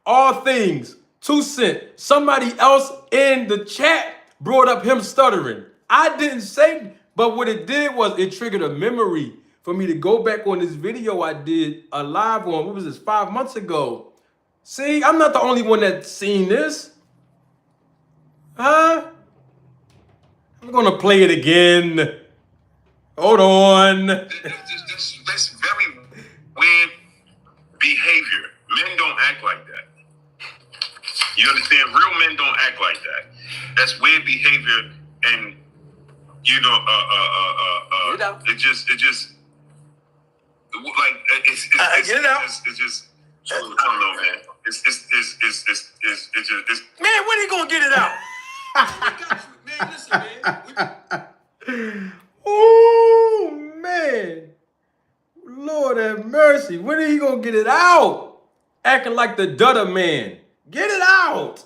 All things, 2 cents. Somebody else in the chat brought up him stuttering. I didn't say, but what it did was it triggered a memory for me to go back on this video I did a live on, what was this, 5 months ago. See, I'm not the only one that's seen this. Huh? I'm gonna play it again. Hold on. That's very weird behavior. Men don't act like that. You understand? Real men don't act like that. That's weird behavior, and you know, it just like it's get it out. It's just I don't know, man. It's just Man, when are you gonna get it out? Man, listen, man. Oh, man. Lord have mercy. When are you going to get it out? Acting like the Dutta man. Get it out.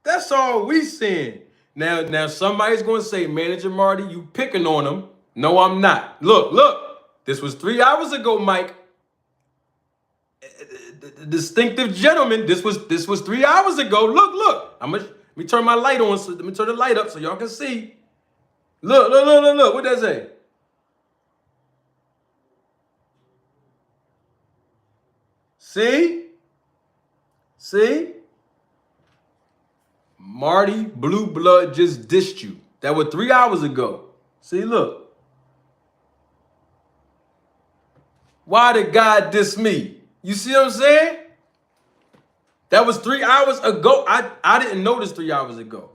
That's all we saying. Now somebody's going to say, Manager Marty, you picking on him. No, I'm not. Look. This was 3 hours ago, Mike. The distinctive gentleman. This was 3 hours ago. Look. Let me turn my light on. Let me turn the light up so y'all can see. Look. What does that say? See? Marty Blue Blood just dissed you. That was 3 hours ago. See, look. Why did God diss me? You see what I'm saying? That was 3 hours ago. I didn't notice 3 hours ago.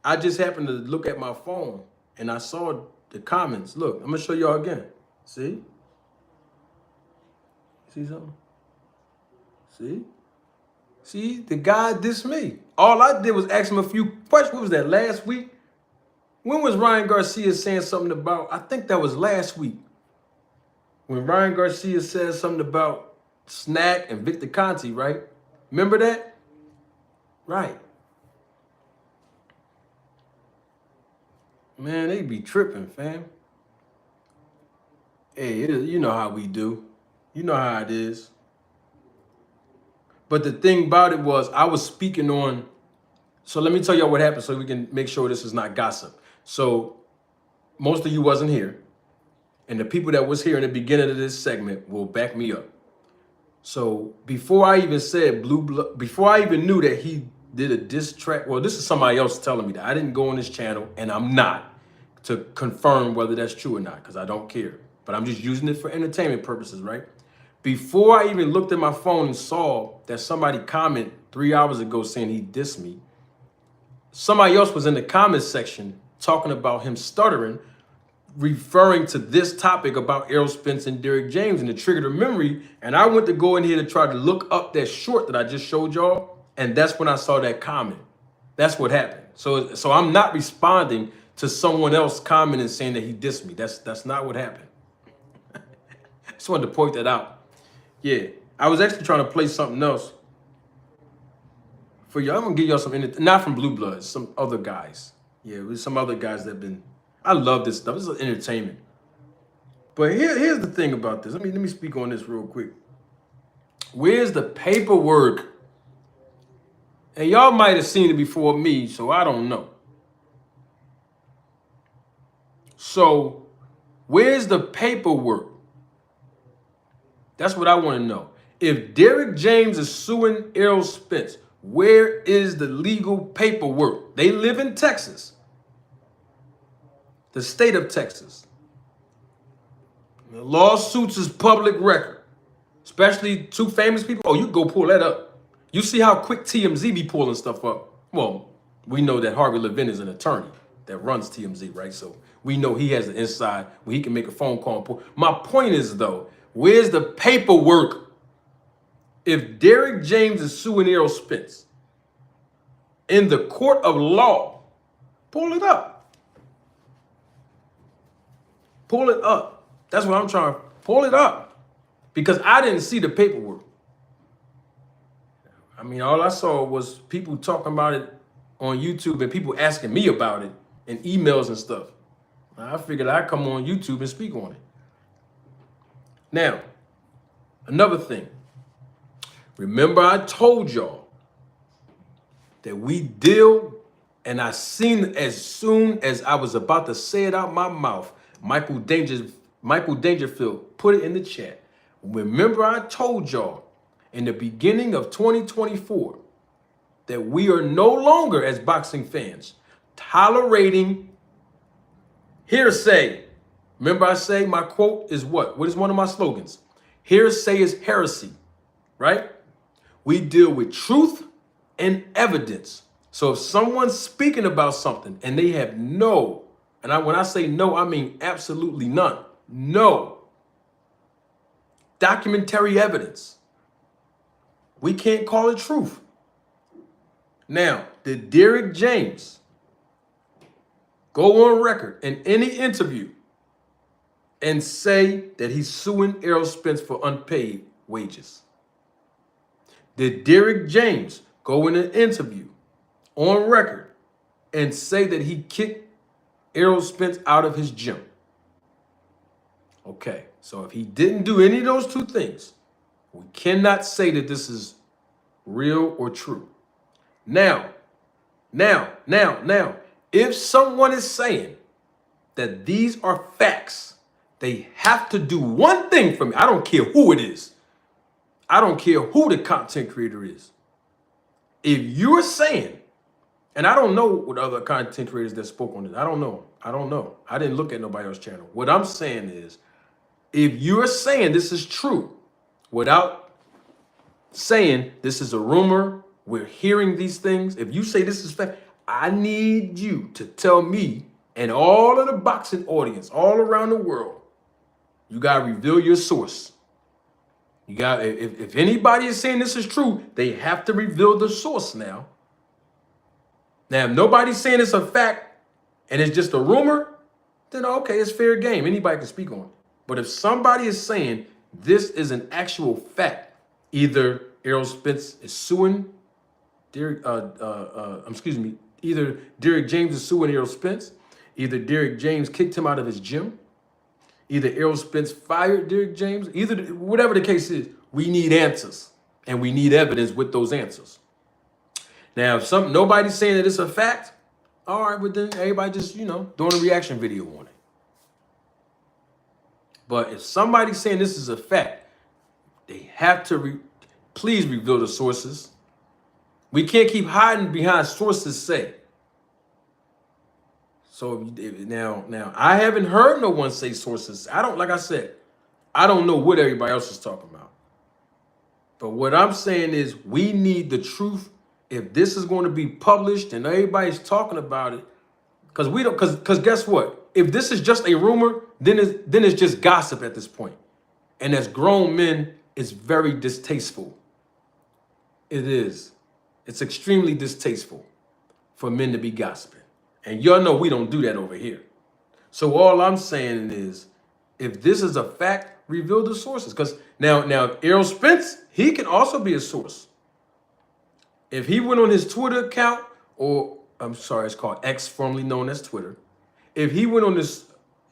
I just happened to look at my phone and I saw the comments. Look, I'm going to show y'all again. See? See something? See? The guy dissed me. All I did was ask him a few questions. What was that, last week? When was Ryan Garcia saying something about, I think that was last week. When Ryan Garcia said something about Snack and Victor Conti, right? Remember that? Right. Man, they be tripping, fam. Hey, you know how we do. You know how it is. But the thing about it was, I was speaking on. So let me tell y'all what happened so we can make sure this is not gossip. So most of you wasn't here. And the people that was here in the beginning of this segment will back me up. So before I even said Blue Blood, before I even knew that he did a diss track, well, this is somebody else telling me that. I didn't go on his channel, and I'm not to confirm whether that's true or not, because I don't care. But I'm just using it for entertainment purposes, right? Before I even looked at my phone and saw that somebody commented 3 hours ago saying he dissed me, somebody else was in the comment section talking about him stuttering, referring to this topic about Errol Spence and Derrick James, and it triggered a memory. And I went to go in here to try to look up that short that I just showed y'all, and that's when I saw that comment. That's what happened. So I'm not responding to someone else commenting saying that he dissed me. That's not what happened. Just wanted to point that out. Yeah, I was actually trying to play something else for y'all. I'm gonna give y'all some, not from Blue Bloods, some other guys. Yeah, with some other guys that have been. I love this stuff. This is entertainment. But here's the thing about this. Let me speak on this real quick. Where's the paperwork? And y'all might have seen it before me, so I don't know. So where's the paperwork? That's what I want to know. If Derrick James is suing Errol Spence, where is the legal paperwork? They live in Texas, the state of Texas. The lawsuits is public record, especially two famous people. Oh, you go pull that up. You see how quick TMZ be pulling stuff up. Well, we know that Harvey Levin is an attorney that runs TMZ, right? So we know he has the inside where he can make a phone call and pull. My point is, though, where's the paperwork? If Derrick James is suing Errol Spence in the court of law, pull it up. Pull it up. That's what I'm trying to pull it up, because I didn't see the paperwork. I mean, all I saw was people talking about it on YouTube and people asking me about it in emails and stuff. I figured I'd come on YouTube and speak on it. Now, another thing. Remember, I told y'all that we deal, and I seen as soon as I was about to say it out my mouth, Michael Dangerfield put it in the chat. Remember, I told y'all in the beginning of 2024 that we are no longer, as boxing fans, tolerating hearsay. Remember, I say my quote is what? What is one of my slogans? Hearsay is heresy, right? We deal with truth and evidence. So if someone's speaking about something and they have no, and when I say no, I mean absolutely none, no documentary evidence, we can't call it truth. Now, did Derrick James go on record in any interview and say that he's suing Errol Spence for unpaid wages? Did Derrick James go in an interview on record and say that he kicked Errol Spence out of his gym? Okay, so if he didn't do any of those two things, we cannot say that this is real or true. Now, if someone is saying that these are facts, they have to do one thing for me. I don't care who it is. I don't care who the content creator is. If you're saying, and I don't know what other content creators that spoke on this, I don't know. I didn't look at nobody else's channel. What I'm saying is, if you're saying this is true without saying this is a rumor, we're hearing these things, if you say this is fact, I need you to tell me and all of the boxing audience all around the world, you got to reveal your source. You got, if anybody is saying this is true, they have to reveal the source now. Now, if nobody's saying it's a fact and it's just a rumor, then okay, it's fair game. Anybody can speak on it. But if somebody is saying this is an actual fact, Either Errol Spence is suing Derrick, either Derrick James is suing Errol Spence, either Derrick James kicked him out of his gym, either Errol Spence fired Derrick James, either whatever the case is, we need answers and we need evidence with those answers. Now, if nobody's saying that it's a fact, all right, but then everybody just, doing a reaction video on it. But if somebody's saying this is a fact, they have to please reveal the sources. We can't keep hiding behind sources say. So now I haven't heard no one say sources. Like I said, I don't know what everybody else is talking about. But what I'm saying is we need the truth. If this is going to be published and everybody's talking about it, because guess what? If this is just a rumor, then it's just gossip at this point. And as grown men, it's very distasteful. It is. It's extremely distasteful for men to be gossiping. And y'all know we don't do that over here. So all I'm saying is, if this is a fact, reveal the sources. Because now Errol Spence, he can also be a source. If he went on his Twitter account, or I'm sorry, it's called X, formerly known as Twitter. If he went on his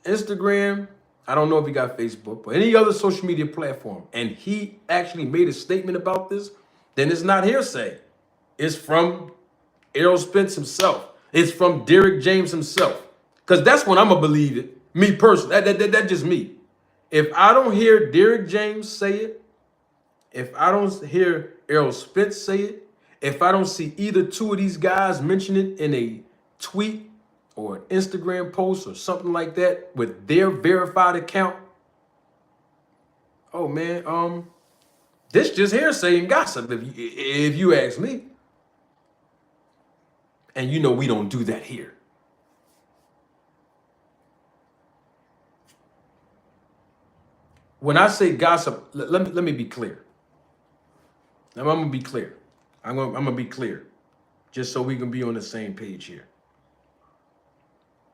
Instagram, I don't know if he got Facebook, but any other social media platform, and he actually made a statement about this, then it's not hearsay. It's from Errol Spence himself. It's from Derrick James himself. Because that's when I'm going to believe it. Me personally. That's just me. If I don't hear Derrick James say it, if I don't hear Errol Spence say it, if I don't see either two of these guys mention it in a tweet or an Instagram post or something like that with their verified account, oh man, this just hearsay and gossip if you ask me. And we don't do that here. When I say gossip, let me be clear. Now I'm gonna be clear. I'm gonna be clear, just so we can be on the same page here.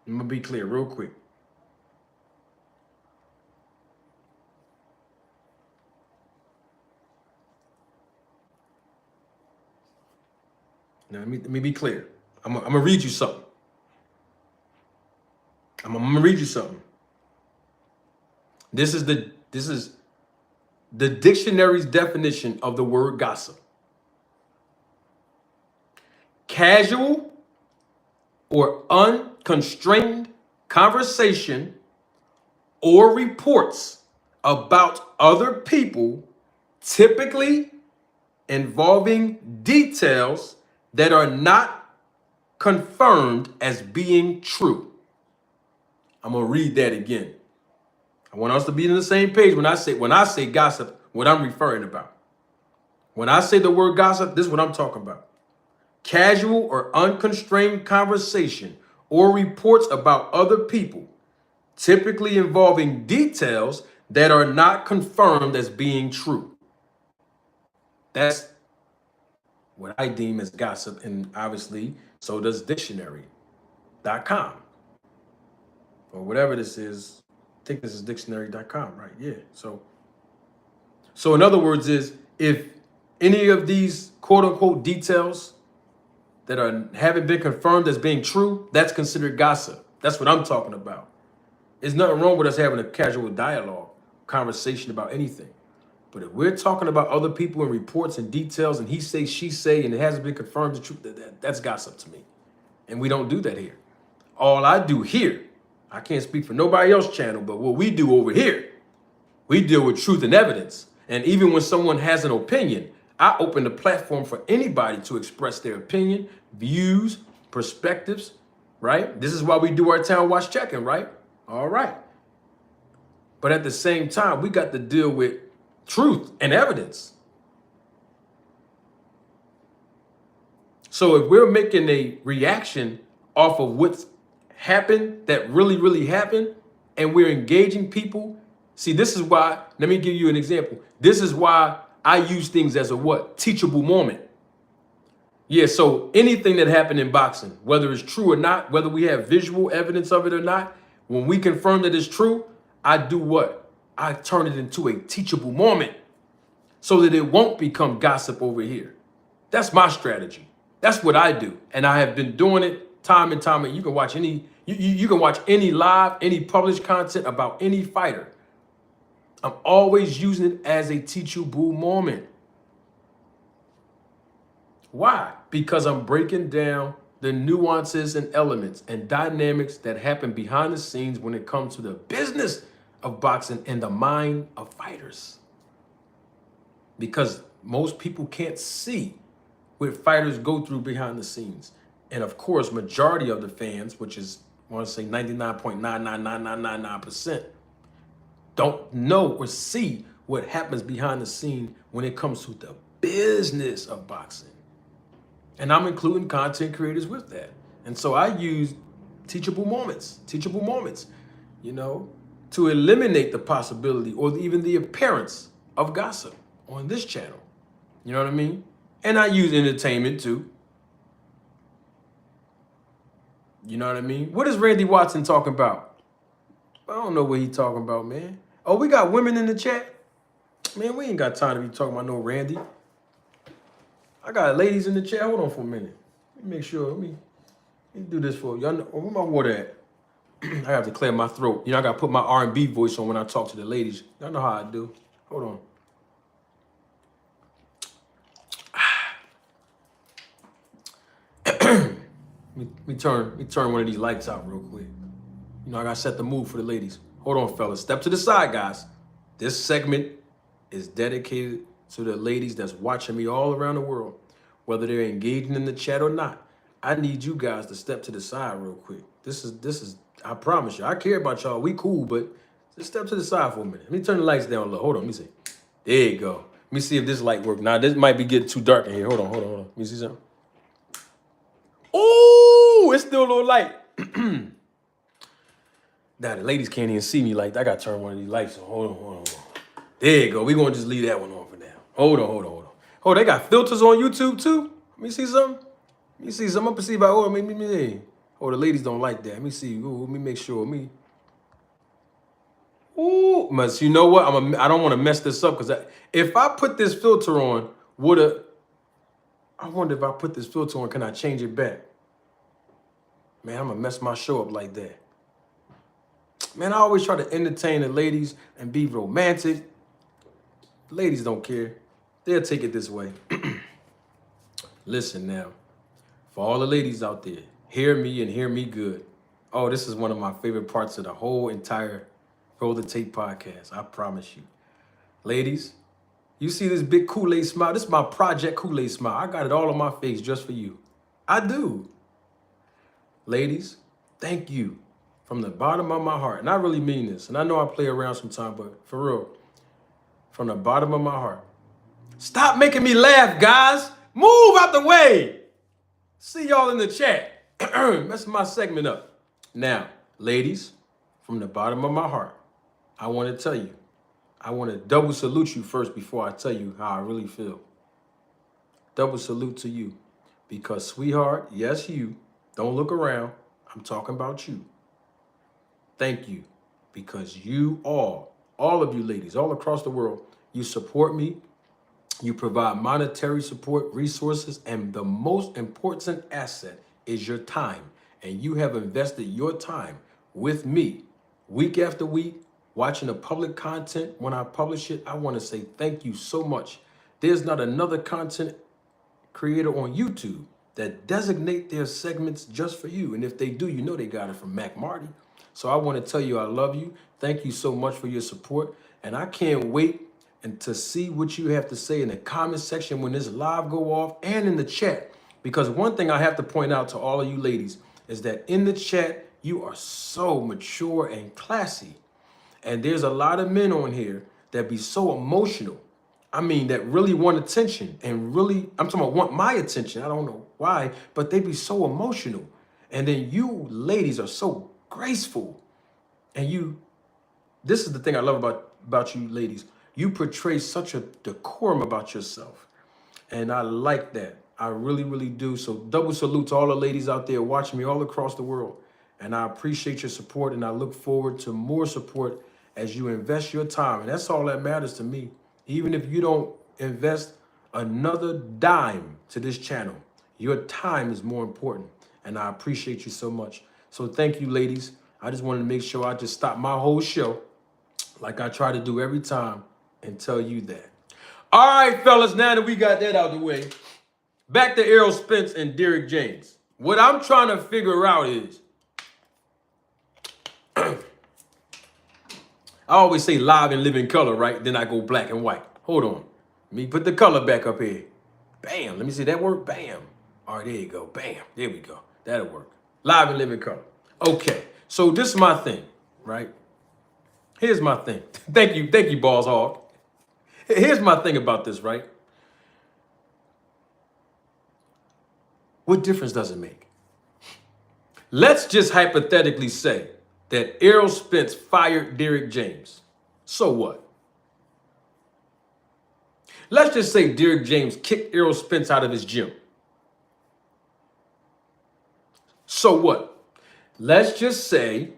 I'm gonna be clear real quick. Now let me be clear. I'm gonna read you something. I'm gonna read you something. This is the dictionary's definition of the word gossip. Casual or unconstrained conversation or reports about other people, typically involving details that are not confirmed as being true. I'm going to read that again. I want us to be on the same page when I say gossip, what I'm referring about. When I say the word gossip, this is what I'm talking about. Casual or unconstrained conversation or reports about other people, typically involving details that are not confirmed as being true. That's what I deem as gossip, and obviously so does dictionary.com or whatever this is. I think this is dictionary.com, right? Yeah. So in other words, if any of these quote unquote details that haven't been confirmed as being true, that's considered gossip. That's what I'm talking about. There's nothing wrong with us having a casual dialogue, conversation about anything. But if we're talking about other people and reports and details and he say, she say, and it hasn't been confirmed the truth, that's gossip to me. And we don't do that here. All I do here, I can't speak for nobody else's channel, but what we do over here, we deal with truth and evidence. And even when someone has an opinion, I open the platform for anybody to express their opinion, views, perspectives, right? This is why we do our Town Watch check-in, right? All right. But at the same time, we got to deal with truth and evidence. So if we're making a reaction off of what's happened, that really, really happened, and we're engaging people, see, this is why, let me give you an example. This is why I use things as a what? Teachable moment. Yeah, so anything that happened in boxing, whether it's true or not, whether we have visual evidence of it or not, when we confirm that it's true, I do what? I turn it into a teachable moment. so that it won't become gossip over here. That's my strategy. That's what I do. And I have been doing it time and time again. You can watch you can watch any live, any published content about any fighter. I'm always using it as a teachable moment. Why? Because I'm breaking down the nuances and elements and dynamics that happen behind the scenes when it comes to the business of boxing and the mind of fighters. Because most people can't see what fighters go through behind the scenes. And of course, majority of the fans, which is, I want to say 99.99999%, don't know or see what happens behind the scene when it comes to the business of boxing. And I'm including content creators with that. And so I use teachable moments, you know, to eliminate the possibility or even the appearance of gossip on this channel. You know what I mean? And I use entertainment too. You know what I mean? What is Randy Watson talking about? I don't know what he's talking about, man. Oh, we got women in the chat? Man, we ain't got time to be talking about no Randy. I got ladies in the chat. Hold on for a minute. Let me make sure. Let me do this for y'all. Where my water at? I have to clear my throat. You know, I got to put my R&B voice on when I talk to the ladies. Y'all know how I do. Hold on. Let me turn one of these lights out real quick. You know, I gotta set the mood for the ladies. Hold on, fellas. Step to the side, guys. This segment is dedicated to the ladies that's watching me all around the world, whether they're engaging in the chat or not. I need you guys to step to the side real quick. This is. I promise you, I care about y'all. We cool, but just step to the side for a minute. Let me turn the lights down a little. Hold on, let me see. There you go. Let me see if this light works. Now, this might be getting too dark in here. Hold on. Let me see something. Oh, it's still a little light. Now, the ladies can't even see me like that. I got to turn one of these lights on. Hold on. There you go. We're going to just leave that one on for now. Hold on. Oh, they got filters on YouTube, too? Let me see something. I'm going to see about, oh, the ladies don't like that. Let me see. Ooh, let me make sure. Ooh, but you know what? I don't want to mess this up because if I put this filter on, I wonder if I put this filter on, can I change it back? Man, I'm going to mess my show up like that. Man, I always try to entertain the ladies and be romantic. Ladies don't care. They'll take it this way. Listen now, for all the ladies out there, hear me and hear me good. Oh, this is one of my favorite parts of the whole entire Roll the Tape podcast. I promise you. Ladies, you see this big Kool-Aid smile? This is my Project Kool-Aid smile. I got it all on my face just for you. I do. Ladies, thank you from the bottom of my heart. And I really mean this. And I know I play around sometimes, but for real, from the bottom of my heart. Stop making me laugh, guys. Move out the way. See y'all in the chat. Messing my segment up. Now, ladies, from the bottom of my heart, I want to tell you, I want to double salute you first before I tell you how I really feel. Double salute to you. Because, sweetheart, yes, you. Don't look around. I'm talking about you. Thank you. Because you all of you ladies, all across the world, you support me. You provide monetary support, resources, and the most important asset is your time. And you have invested your time with me week after week, watching the public content. When I publish it, I want to say thank you so much. There's not another content creator on YouTube that designate their segments just for you. And if they do, you know they got it from Mac Marty. So I want to tell you I love you. Thank you so much for your support. And I can't wait and to see what you have to say in the comment section when this live go off and in the chat. Because one thing I have to point out to all of you ladies is that in the chat, you are so mature and classy. And there's a lot of men on here that be so emotional. I mean, that really want attention and really, I'm talking about want my attention. I don't know why, but they be so emotional. And then you ladies are so graceful. And this is the thing I love about you ladies. You portray such a decorum about yourself. And I like that. I really, really do. So double salute to all the ladies out there watching me all across the world. And I appreciate your support. And I look forward to more support as you invest your time. And that's all that matters to me. Even if you don't invest another dime to this channel. Your time is more important, and I appreciate you so much. So thank you, ladies. I just wanted to make sure I just stopped my whole show like I try to do every time and tell you that. All right, fellas, now that we got that out of the way, back to Errol Spence and Derrick James. What I'm trying to figure out is, I always say live and live in color, right? Then I go black and white. Hold on. Let me put the color back up here. Bam. Let me see that work. Bam. All right, there you go. Bam. There we go. That'll work. Live and live in color. Okay. So this is my thing, right? Here's my thing. Thank you, Balls Hog. Here's my thing about this, right? What difference does it make? Let's just hypothetically say that Errol Spence fired Derrick James. So what? Let's just say Derrick James kicked Errol Spence out of his gym. So what? Let's just say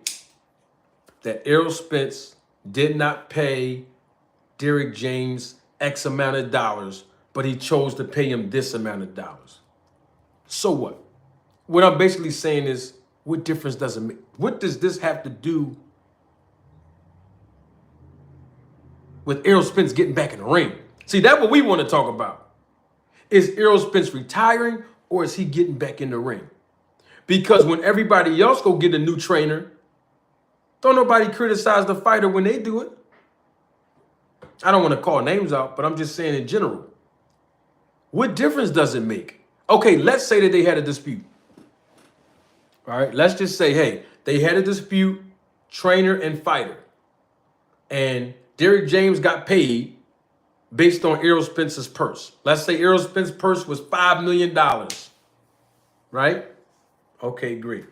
that Errol Spence did not pay Derrick James X amount of dollars, but he chose to pay him this amount of dollars. So what? What I'm basically saying is, what difference does it make? What does this have to do with Errol Spence getting back in the ring? See, that's what we want to talk about. Is Errol Spence retiring, or is he getting back in the ring? Because when everybody else go get a new trainer, don't nobody criticize the fighter when they do it. I don't want to call names out, but I'm just saying in general. What difference does it make? Okay, let's say that they had a dispute. All right, let's just say, hey, they had a dispute, trainer and fighter. And Derrick James got paid based on Errol Spence's purse. Let's say Errol Spence's purse was $5 million, right? Okay, great.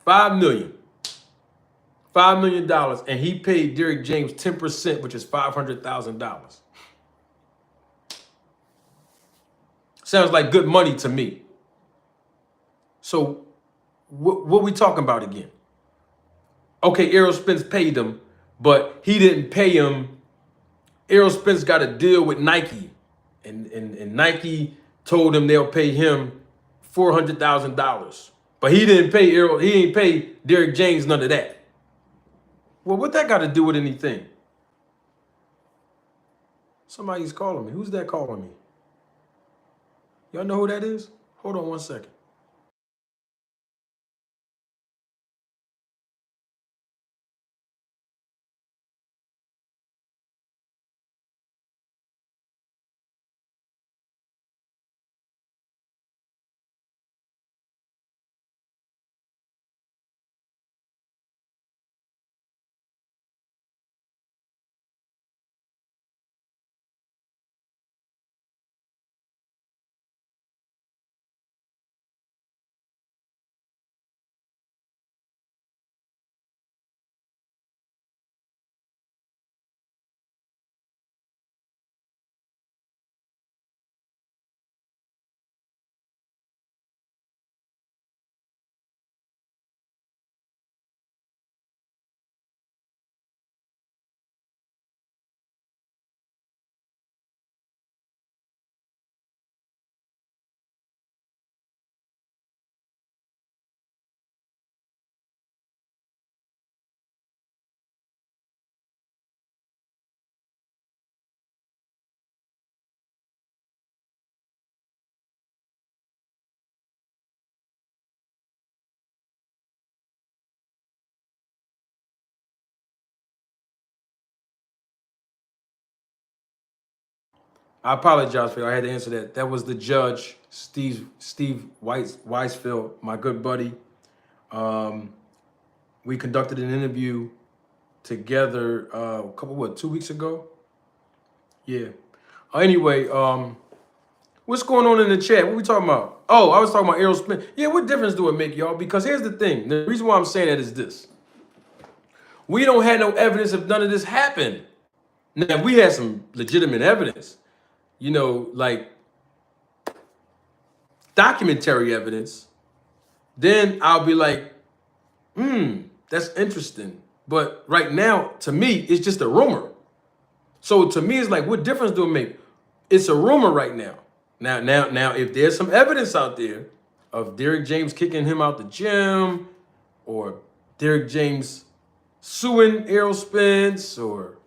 $5 million. $5 million, and he paid Derrick James 10%, which is $500,000. Sounds like good money to me. So what we talking about again? Okay, Errol Spence paid him, but he didn't pay him. Errol Spence got a deal with Nike, and Nike told him they'll pay him $400,000. But he didn't pay Errol, he didn't pay Derrick James none of that. Well, what that got to do with anything? Somebody's calling me. Who's that calling me? Y'all know who that is? Hold on one second. I apologize for you. I had to answer that. That was the judge, Steve Weisfeld, my good buddy. We conducted an interview together a couple, 2 weeks ago? Yeah. Anyway, what's going on in the chat? What we talking about? Oh, I was talking about Errol Spence. Yeah, what difference do it make, y'all? Because here's the thing. The reason why I'm saying that is this. We don't have no evidence if none of this happened. Now, if we had some legitimate evidence, you know, like documentary evidence, then I'll be like, that's interesting. But right now, to me, it's just a rumor. So to me, it's like, what difference do it make? It's a rumor right now. Now, if there's some evidence out there of Derrick James kicking him out the gym, or Derrick James suing Errol Spence, or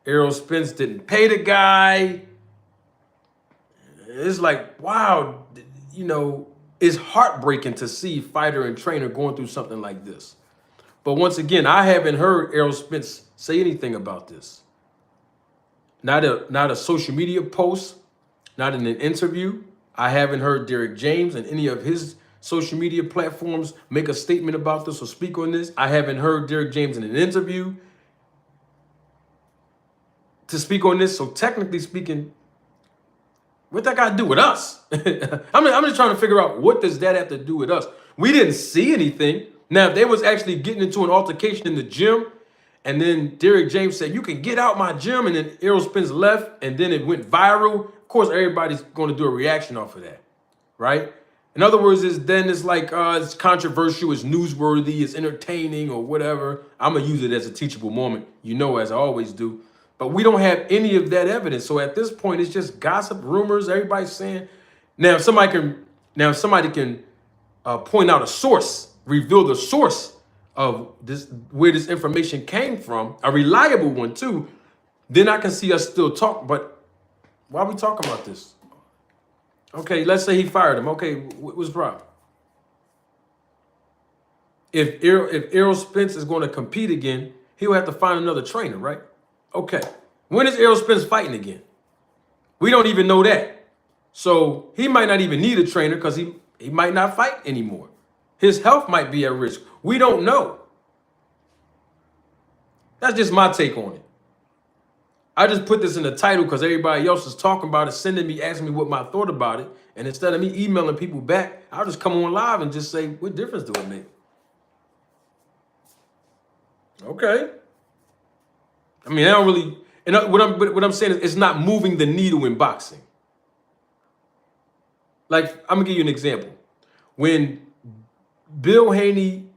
Errol Spence didn't pay the guy, it's like, wow, it's heartbreaking to see fighter and trainer going through something like this. But once again, I haven't heard Errol Spence say anything about this. Not a social media post, not in an interview. I haven't heard Derrick James and any of his social media platforms make a statement about this or speak on this. I haven't heard Derrick James in an interview to speak on this. So technically speaking, what that got to do with us? I'm just trying to figure out, what does that have to do with us? We didn't see anything. Now, if they was actually getting into an altercation in the gym, and then Derrick James said, "You can get out my gym," and then Errol Spence left, and then it went viral, of course, everybody's going to do a reaction off of that, right? In other words, it's like, it's controversial, it's newsworthy, it's entertaining, or whatever. I'm going to use it as a teachable moment, as I always do. But we don't have any of that evidence. So at this point, it's just gossip, rumors, everybody's saying. Now, if somebody can point out a source, reveal the source of this, where this information came from, a reliable one too, then I can see us still talk. But why are we talking about this? Okay, let's say he fired him. Okay, what's the problem? If Errol Spence is going to compete again, he'll have to find another trainer, right? Okay, when is Errol Spence fighting again? We don't even know that. So he might not even need a trainer, because he might not fight anymore. His health might be at risk. We don't know. That's just my take on it. I just put this in the title because everybody else is talking about it, sending me, asking me what my thought about it. And instead of me emailing people back, I'll just come on live and just say, what difference do it make? Okay. I mean, I don't really, and what I'm saying is, it's not moving the needle in boxing. Like, I'm gonna give you an example. When Bill Haney,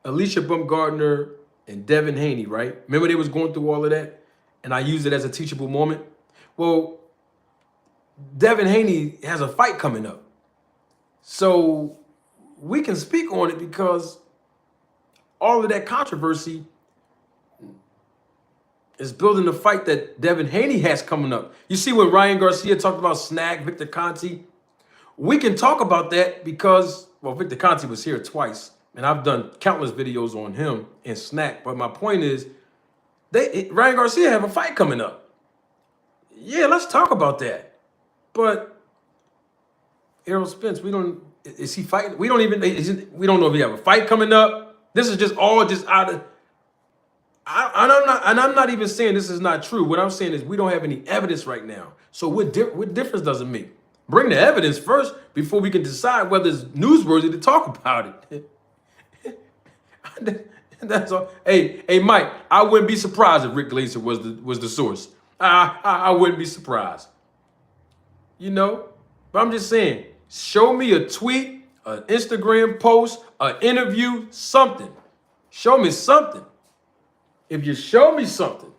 Alicia Baumgardner, and Devin Haney, right? Remember they was going through all of that? And I used it as a teachable moment. Well, Devin Haney has a fight coming up. So we can speak on it because all of that controversy is building the fight that Devin Haney has coming up. You see when Ryan Garcia talked about Snack, Victor Conte? We can talk about that because, well, Victor Conte was here twice, and I've done countless videos on him and Snack. But my point is, Ryan Garcia have a fight coming up. Yeah, let's talk about that. But Errol Spence, is he fighting? We don't know if he have a fight coming up. This is just all just out of, I'm not even saying this is not true. What I'm saying is we don't have any evidence right now. So what difference does it make? Bring the evidence first before we can decide whether it's newsworthy to talk about it. That's all. Hey, Mike, I wouldn't be surprised if Rick Glazer was the source. I wouldn't be surprised. But I'm just saying, show me a tweet, an Instagram post, an interview, something. Show me something. If you show me something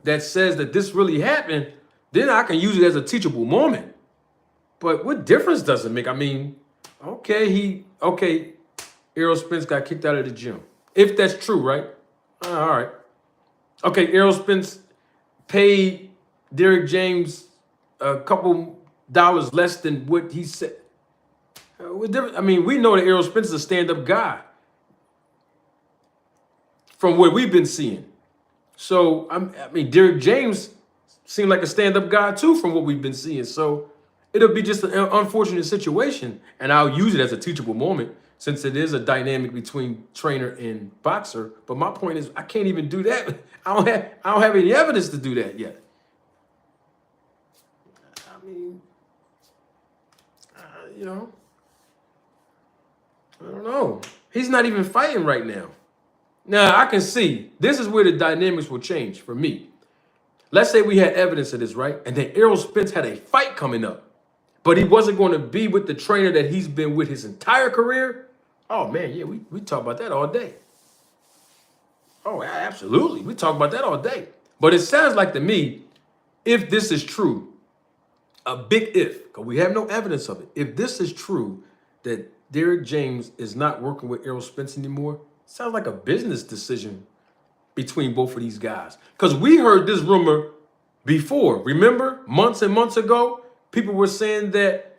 that says that this really happened, then I can use it as a teachable moment. But what difference does it make? I mean, okay, Errol Spence got kicked out of the gym. If that's true, right? All right. Okay, Errol Spence paid Derrick James a couple dollars less than what he said. I mean, we know that Errol Spence is a stand-up guy from what we've been seeing. So, I mean, Derrick James seemed like a stand-up guy too from what we've been seeing. So it'll be just an unfortunate situation, and I'll use it as a teachable moment since it is a dynamic between trainer and boxer. But my point is, I can't even do that. I don't have any evidence to do that yet. I mean, I don't know. He's not even fighting right now. Now, I can see this is where the dynamics will change for me. Let's say we had evidence of this, right? And then Errol Spence had a fight coming up, but he wasn't going to be with the trainer that he's been with his entire career. Oh, man, yeah, we talk about that all day. Oh, absolutely. We talk about that all day. But it sounds like to me, if this is true, a big if, because we have no evidence of it. If this is true, that Derrick James is not working with Errol Spence anymore, sounds like a business decision between both of these guys. Because we heard this rumor before. Remember, months and months ago, people were saying that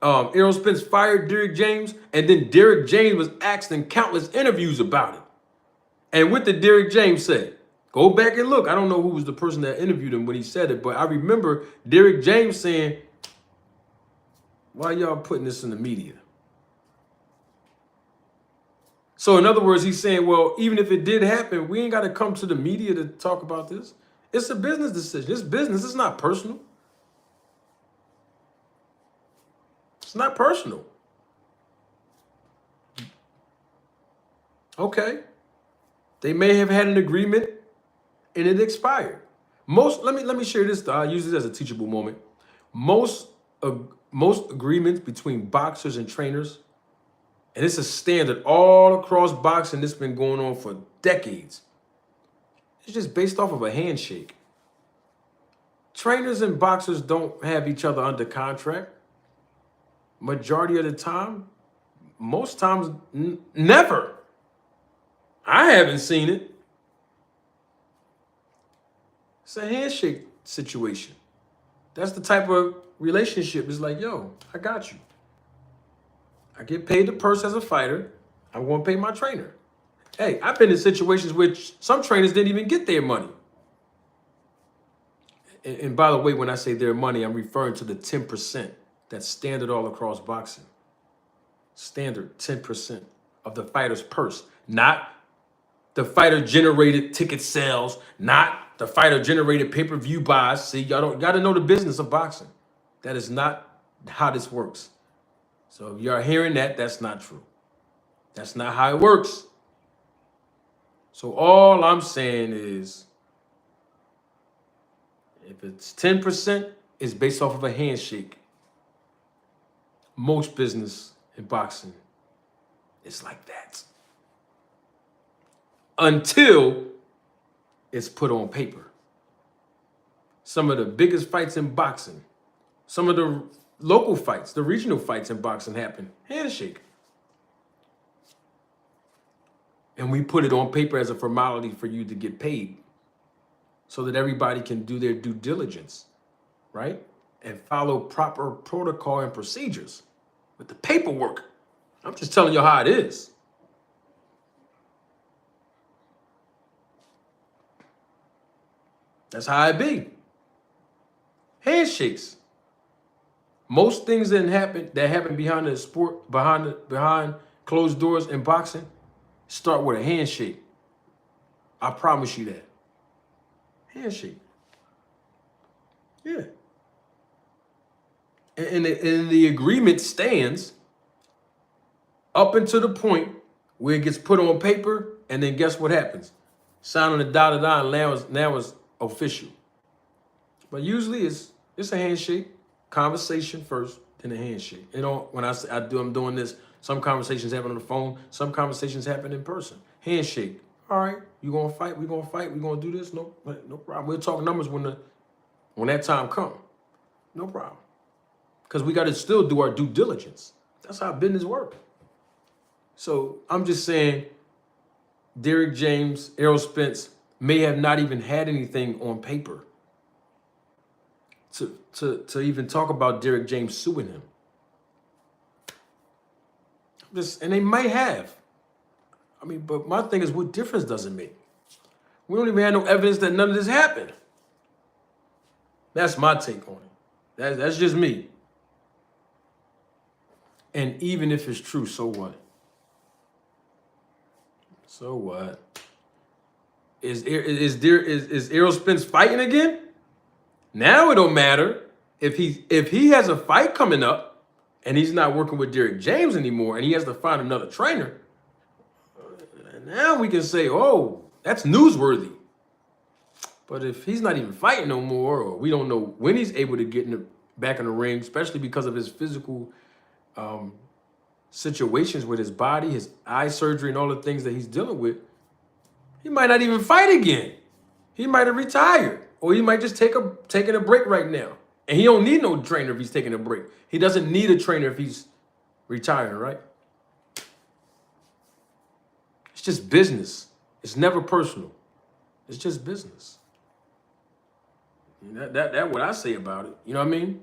Errol Spence fired Derrick James, and then Derrick James was asked in countless interviews about it. And what did Derrick James say? Go back and look. I don't know who was the person that interviewed him when he said it, but I remember Derrick James saying, why y'all putting this in the media? So in other words, he's saying, well, even if it did happen, we ain't got to come to the media to talk about this. It's a business decision. It's business. It's not personal. It's not personal. Okay. They may have had an agreement and it expired. Let me share this. I use this as a teachable moment. Most agreements between boxers and trainers, and it's a standard all across boxing that's been going on for decades, it's just based off of a handshake. Trainers and boxers don't have each other under contract. Majority of the time, most times, never. I haven't seen it. It's a handshake situation. That's the type of relationship. It's like, yo, I got you. I get paid the purse as a fighter. I'm going to pay my trainer. Hey, I've been in situations where some trainers didn't even get their money. And by the way, when I say their money, I'm referring to the 10% that's standard all across boxing. Standard 10% of the fighter's purse, not the fighter generated ticket sales, not the fighter generated pay-per-view buys. See, y'all got to know the business of boxing. That is not how this works. So if you're hearing that, that's not true. That's not how it works. So all I'm saying is, if it's 10%, it's based off of a handshake. Most business in boxing is like that. Until it's put on paper. Some of the biggest fights in boxing, some of the local fights, the regional fights in boxing happen handshake. And we put it on paper as a formality for you to get paid so that everybody can do their due diligence, right? And follow proper protocol and procedures with the paperwork. I'm just telling you how it is. That's how it be. Handshakes. Most things that happen behind the sport, behind closed doors in boxing, start with a handshake. I promise you that. Handshake. Yeah. And the agreement stands up until the point where it gets put on paper, and then guess what happens? Sign on the dotted line, now it's official. But usually it's a handshake, conversation first, then a handshake. You know, when I'm doing this, some conversations happen on the phone, some conversations happen in person. Handshake. All right, you gonna fight? We gonna fight? We gonna do this? No problem. We'll talk numbers when that time comes. No problem. Because we got to still do our due diligence. That's how business works. So I'm just saying, Derrick James, Errol Spence may have not even had anything on paper to even talk about Derrick James suing him. And they might have. I mean, but my thing is, what difference does it make? We don't even have no evidence that none of this happened. That's my take on it. That's just me. And even if it's true, so what? So what? Is Errol Spence fighting again? Now it don't matter. If he has a fight coming up and he's not working with Derrick James anymore and he has to find another trainer, now we can say, oh, that's newsworthy. But if he's not even fighting no more, or we don't know when he's able to get back in the ring, especially because of his physical situations with his body, his eye surgery, and all the things that he's dealing with, he might not even fight again. He might have retired, or he might just taking a break right now. And he don't need no trainer if he's taking a break. He doesn't need a trainer if he's retiring, right? It's just business. It's never personal. It's just business. That's what I say about it. You know what I mean?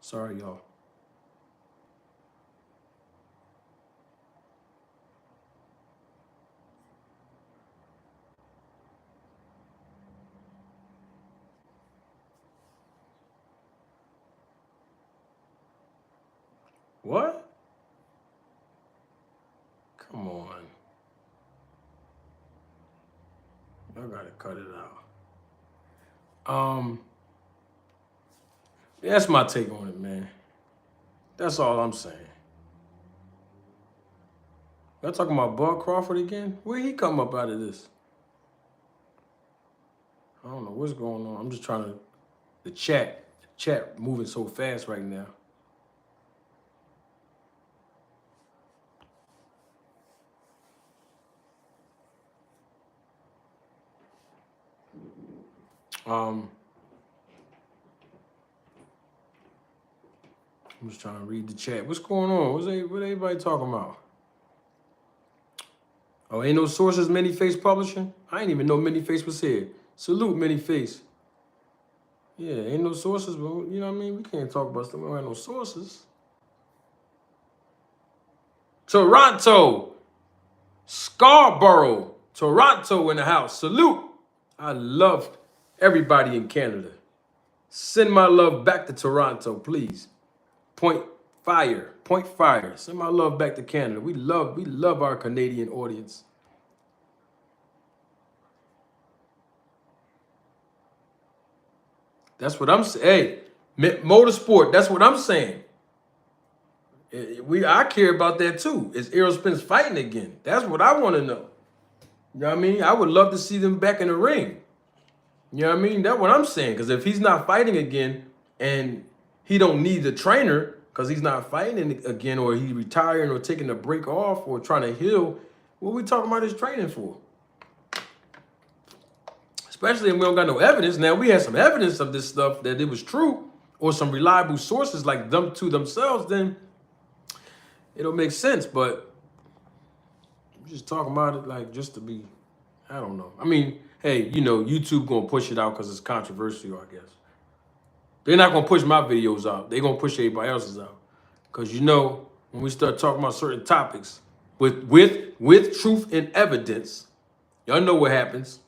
Sorry, y'all. What? Come on. I gotta cut it out. That's my take on it, man. That's all I'm saying. Y'all talking about Bud Crawford again? Where he come up out of this? I don't know what's going on. I'm just trying to the chat moving so fast right now. I'm just trying to read the chat. What's going on? What everybody talking about? Oh, ain't no sources, Manyface Publishing? I ain't even know Manyface was here. Salute, Manyface. Yeah, ain't no sources, but you know what I mean? We can't talk about stuff. We don't have no sources. Toronto. Scarborough. Toronto in the house. Salute. I love everybody in Canada. Send my love back to Toronto, please. Point fire. Point fire. Send my love back to Canada. We love our Canadian audience. That's what I'm saying. Hey, motorsport, that's what I'm saying. I care about that too. Is Errol Spence fighting again? That's what I want to know. You know what I mean? I would love to see them back in the ring. You know what I mean? That's what I'm saying. Because if he's not fighting again and he don't need the trainer because he's not fighting again, or he retiring or taking a break off or trying to heal, what are we talking about his training for? Especially if we don't got no evidence. Now, we had some evidence of this stuff that it was true, or some reliable sources like them to themselves, then it'll make sense. But I'm just talking about it like just to be, I don't know. I mean, hey, you know, YouTube gonna push it out because it's controversial, I guess. They're not gonna push my videos out. They're gonna push everybody else's out. Because you know, when we start talking about certain topics with truth and evidence, y'all know what happens.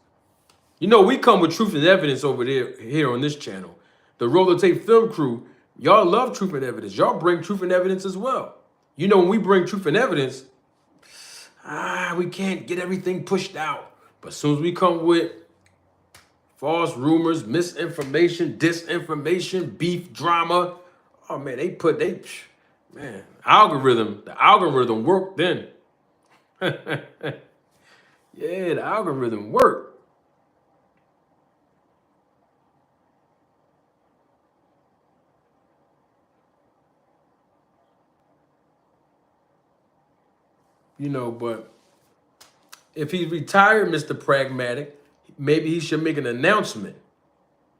You know, we come with truth and evidence over there here on this channel. The Roller Tape Film Crew, y'all love truth and evidence. Y'all bring truth and evidence as well. You know, when we bring truth and evidence, we can't get everything pushed out. But as soon as we come with false rumors, misinformation, disinformation, beef, drama, oh man, the algorithm worked then. Yeah, the algorithm worked. You know, but if he's retired, Mr. Pragmatic, maybe he should make an announcement.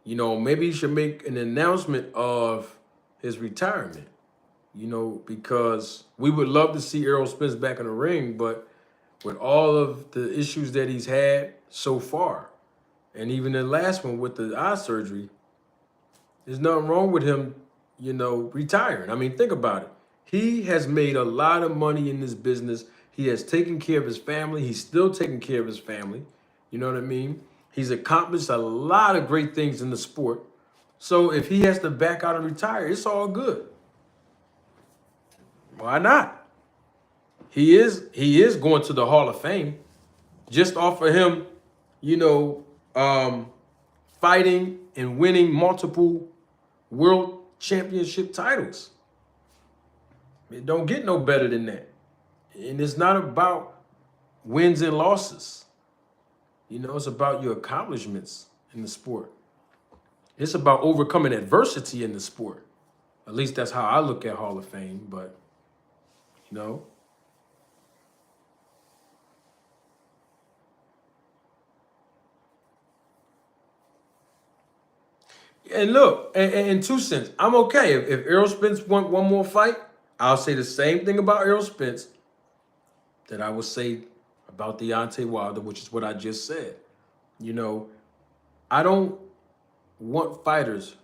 You know, maybe he should make an announcement of his retirement. You know, because we would love to see Errol Spence back in the ring, but with all of the issues that he's had so far, and even the last one with the eye surgery, there's nothing wrong with him, you know, retiring. I mean, think about it. He has made a lot of money in this business. He has taken care of his family. He's still taking care of his family. You know what I mean? He's accomplished a lot of great things in the sport. So if he has to back out and retire, it's all good. Why not? He is going to the Hall of Fame just off of him, you know, fighting and winning multiple world championship titles. It don't get no better than that. And it's not about wins and losses. You know, it's about your accomplishments in the sport. It's about overcoming adversity in the sport. At least that's how I look at Hall of Fame, but you know. And look, in 2 cents, I'm okay. If Errol Spence want one more fight, I'll say the same thing about Errol Spence that I would say about Deontay Wilder, which is what I just said. You know, I don't want fighters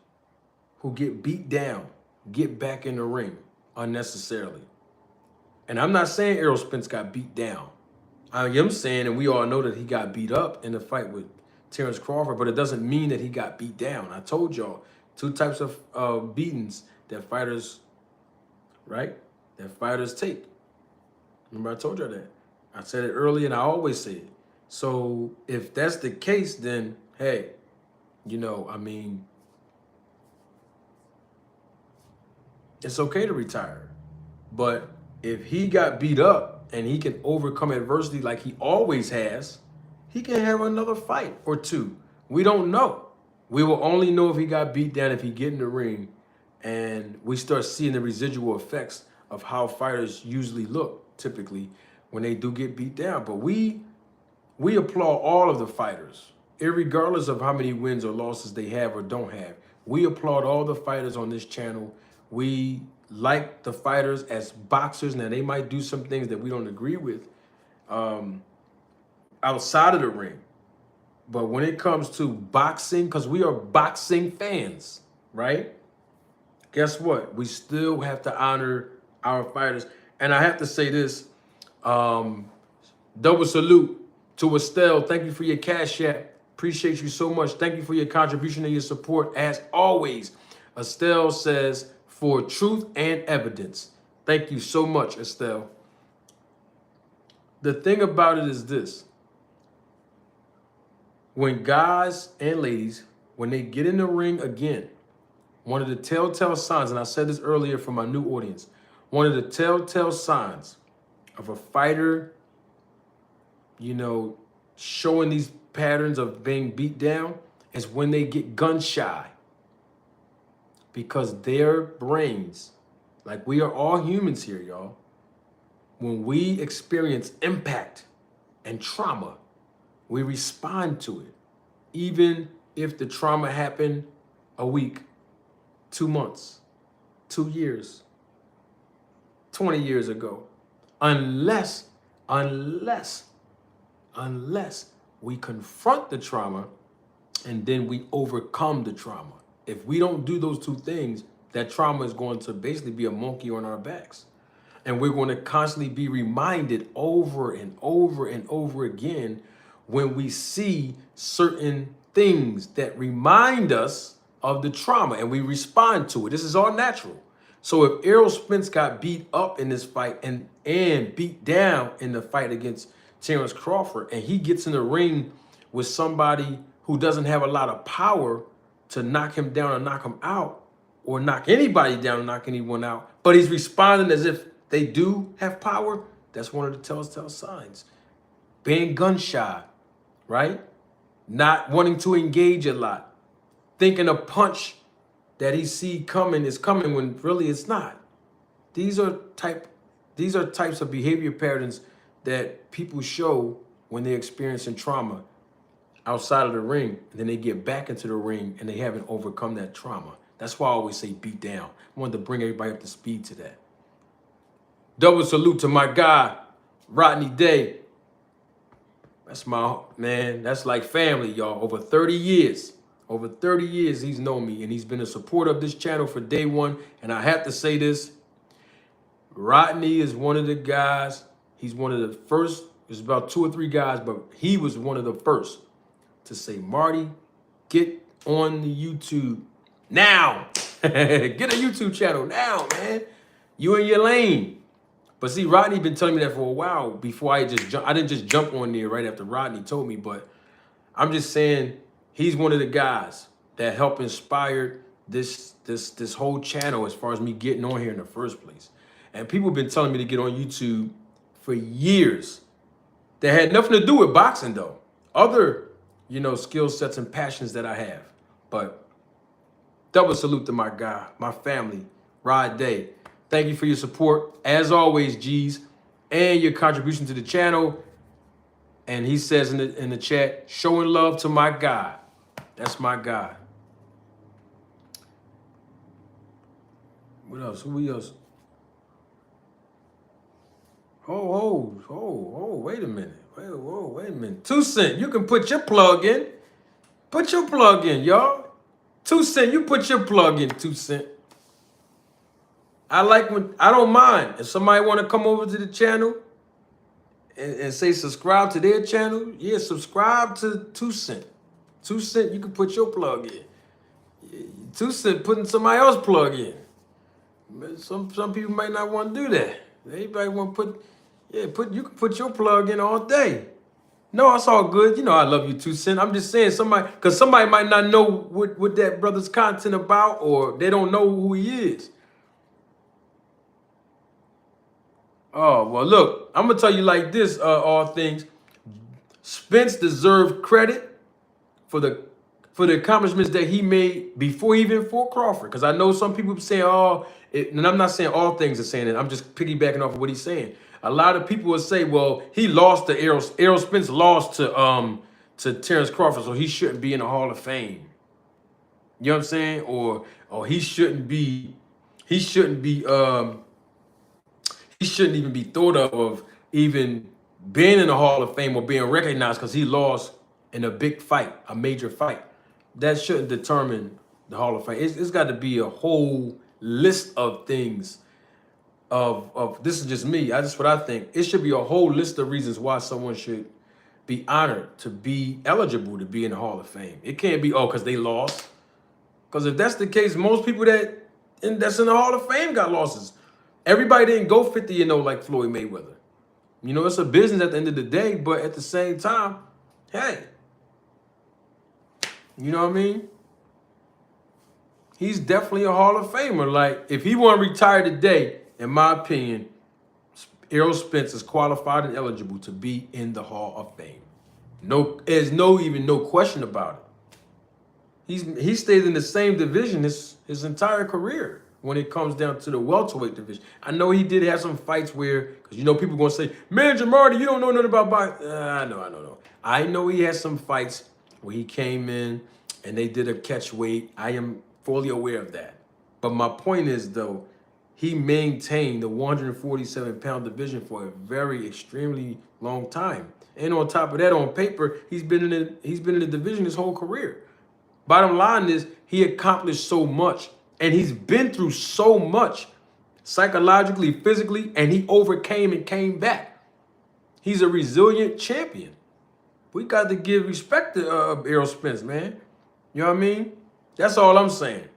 who get beat down, get back in the ring unnecessarily. And I'm not saying Errol Spence got beat down. I am saying, and we all know that he got beat up in the fight with Terrence Crawford, but it doesn't mean that he got beat down. I told y'all, 2 types of beatings that fighters, right, that fighters take. Remember I told y'all that. I said it earlier and I always say it. So if that's the case, then, hey, you know, I mean, it's okay to retire. But if he got beat up and he can overcome adversity like he always has, he can have another fight or 2. We don't know. We will only know if he got beat down if he get in the ring and we start seeing the residual effects of how fighters usually look typically when they do get beat down. But we applaud all of the fighters, irregardless of how many wins or losses they have or don't have. We applaud all the fighters on this channel. We like the fighters as boxers. Now, they might do some things that we don't agree with outside of the ring. But when it comes to boxing, because we are boxing fans, right? Guess what? We still have to honor our fighters. And I have to say this, double salute to Estelle. Thank you for your cash app. Appreciate you so much. Thank you for your contribution and your support. As always, Estelle says, for truth and evidence. Thank you so much, Estelle. The thing about it is this. When guys and ladies, when they get in the ring again, one of the telltale signs, and I said this earlier for my new audience, one of the telltale signs of a fighter, you know, showing these patterns of being beat down is when they get gun shy. Because their brains, like we are all humans here, y'all, when we experience impact and trauma, we respond to it. Even if the trauma happened a week, 2 months, 2 years, 20 years ago, unless we confront the trauma and then we overcome the trauma. If we don't do those 2 things, that trauma is going to basically be a monkey on our backs. And we're going to constantly be reminded over and over and over again when we see certain things that remind us of the trauma and we respond to it. This is all natural. So if Errol Spence got beat up in this fight and beat down in the fight against Terrence Crawford, and he gets in the ring with somebody who doesn't have a lot of power to knock him down or knock him out, or knock anybody down or knock anyone out, but he's responding as if they do have power, that's one of the telltale signs. Being gun shy, right? Not wanting to engage a lot. Thinking a punch that he see coming is coming when really it's not. These are types of behavior patterns that people show when they're experiencing trauma outside of the ring, and then they get back into the ring and they haven't overcome that trauma. That's why I always say beat down. I wanted to bring everybody up to speed to that. Double salute to my guy, Rodney Day. That's my man. That's like family, y'all. Over 30 years. Over 30 years he's known me, and he's been a supporter of this channel for day one. And I have to say this, Rodney is one of the guys, he's one of the first, there's about 2 or 3 guys, but he was one of the first to say, Marty, get on the YouTube now. Get a YouTube channel now, man. You in your lane. But see, Rodney been telling me that for a while before I didn't just jump on there right after Rodney told me, but I'm just saying he's one of the guys that helped inspire this whole channel as far as me getting on here in the first place. And people have been telling me to get on YouTube for years. That had nothing to do with boxing though. Other, skill sets and passions that I have. But double salute to my guy, my family, Rod Day. Thank you for your support, as always, G's, and your contribution to the channel. And he says in the chat, showing love to my guy. That's my guy. What else? Who else? Wait a minute. Wait a minute. 2 Cent, you can put your plug in. Put your plug in, y'all. 2 Cent, you put your plug in, 2 Cent. I don't mind. If somebody want to come over to the channel and say subscribe to their channel, yeah, subscribe to 2 Cent. 2 Cent, you can put your plug in. 2 Cent putting somebody else's plug in. Some people might not want to do that. Everybody want to you can put your plug in all day. No, it's all good. I love you, 2 Cent. I'm just saying because somebody might not know what that brother's content about, or they don't know who he is. Oh, well, look, I'm going to tell you like this, all things. Spence deserved credit for the accomplishments that he made before he even fought Crawford. Because I know some people saying, and I'm not saying all things are saying it. I'm just piggybacking off of what he's saying. A lot of people will say, well, he lost to Errol Spence lost to Terrence Crawford, so he shouldn't be in the Hall of Fame. You know what I'm saying? Or he shouldn't even be thought of even being in the Hall of Fame or being recognized because he lost in a big fight, a major fight. That shouldn't determine the Hall of Fame. It's got to be a whole list of things. Of this is just me. That's what I think. It should be a whole list of reasons why someone should be honored to be eligible to be in the Hall of Fame. It can't be because they lost. Because if that's the case, most people that's in the Hall of Fame got losses. Everybody didn't go 50-0 like Floyd Mayweather. It's a business at the end of the day, but at the same time, hey, you know what I mean? He's definitely a Hall of Famer. Like, if he want to retire today, in my opinion, Errol Spence is qualified and eligible to be in the Hall of Fame. There's no question about it. He stayed in the same division his entire career when it comes down to the welterweight division. I know he did have some fights where, because people going to say, man, Jamarty, you don't know nothing about boxing. I know. I know he had some fights where he came in and they did a catch weight. I am fully aware of that. But my point is, though, he maintained the 147-pound division for a very extremely long time. And on top of that, on paper, he's been in the division his whole career. Bottom line is, he accomplished so much, and he's been through so much psychologically, physically, and he overcame and came back. He's a resilient champion. We got to give respect to Errol Spence, man. You know what I mean? That's all I'm saying.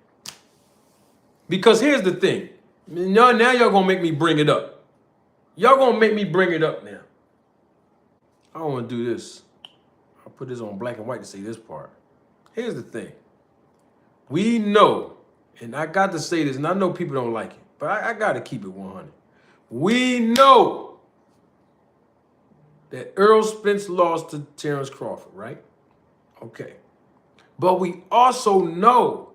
Because here's the thing. Now y'all gonna make me bring it up. Y'all gonna make me bring it up now. I don't want to do this. I'll put this on black and white to say this part. Here's the thing. We know, and I got to say this, and I know people don't like it, but I got to keep it 100. We know that Errol Spence lost to Terrence Crawford, right? Okay. But we also know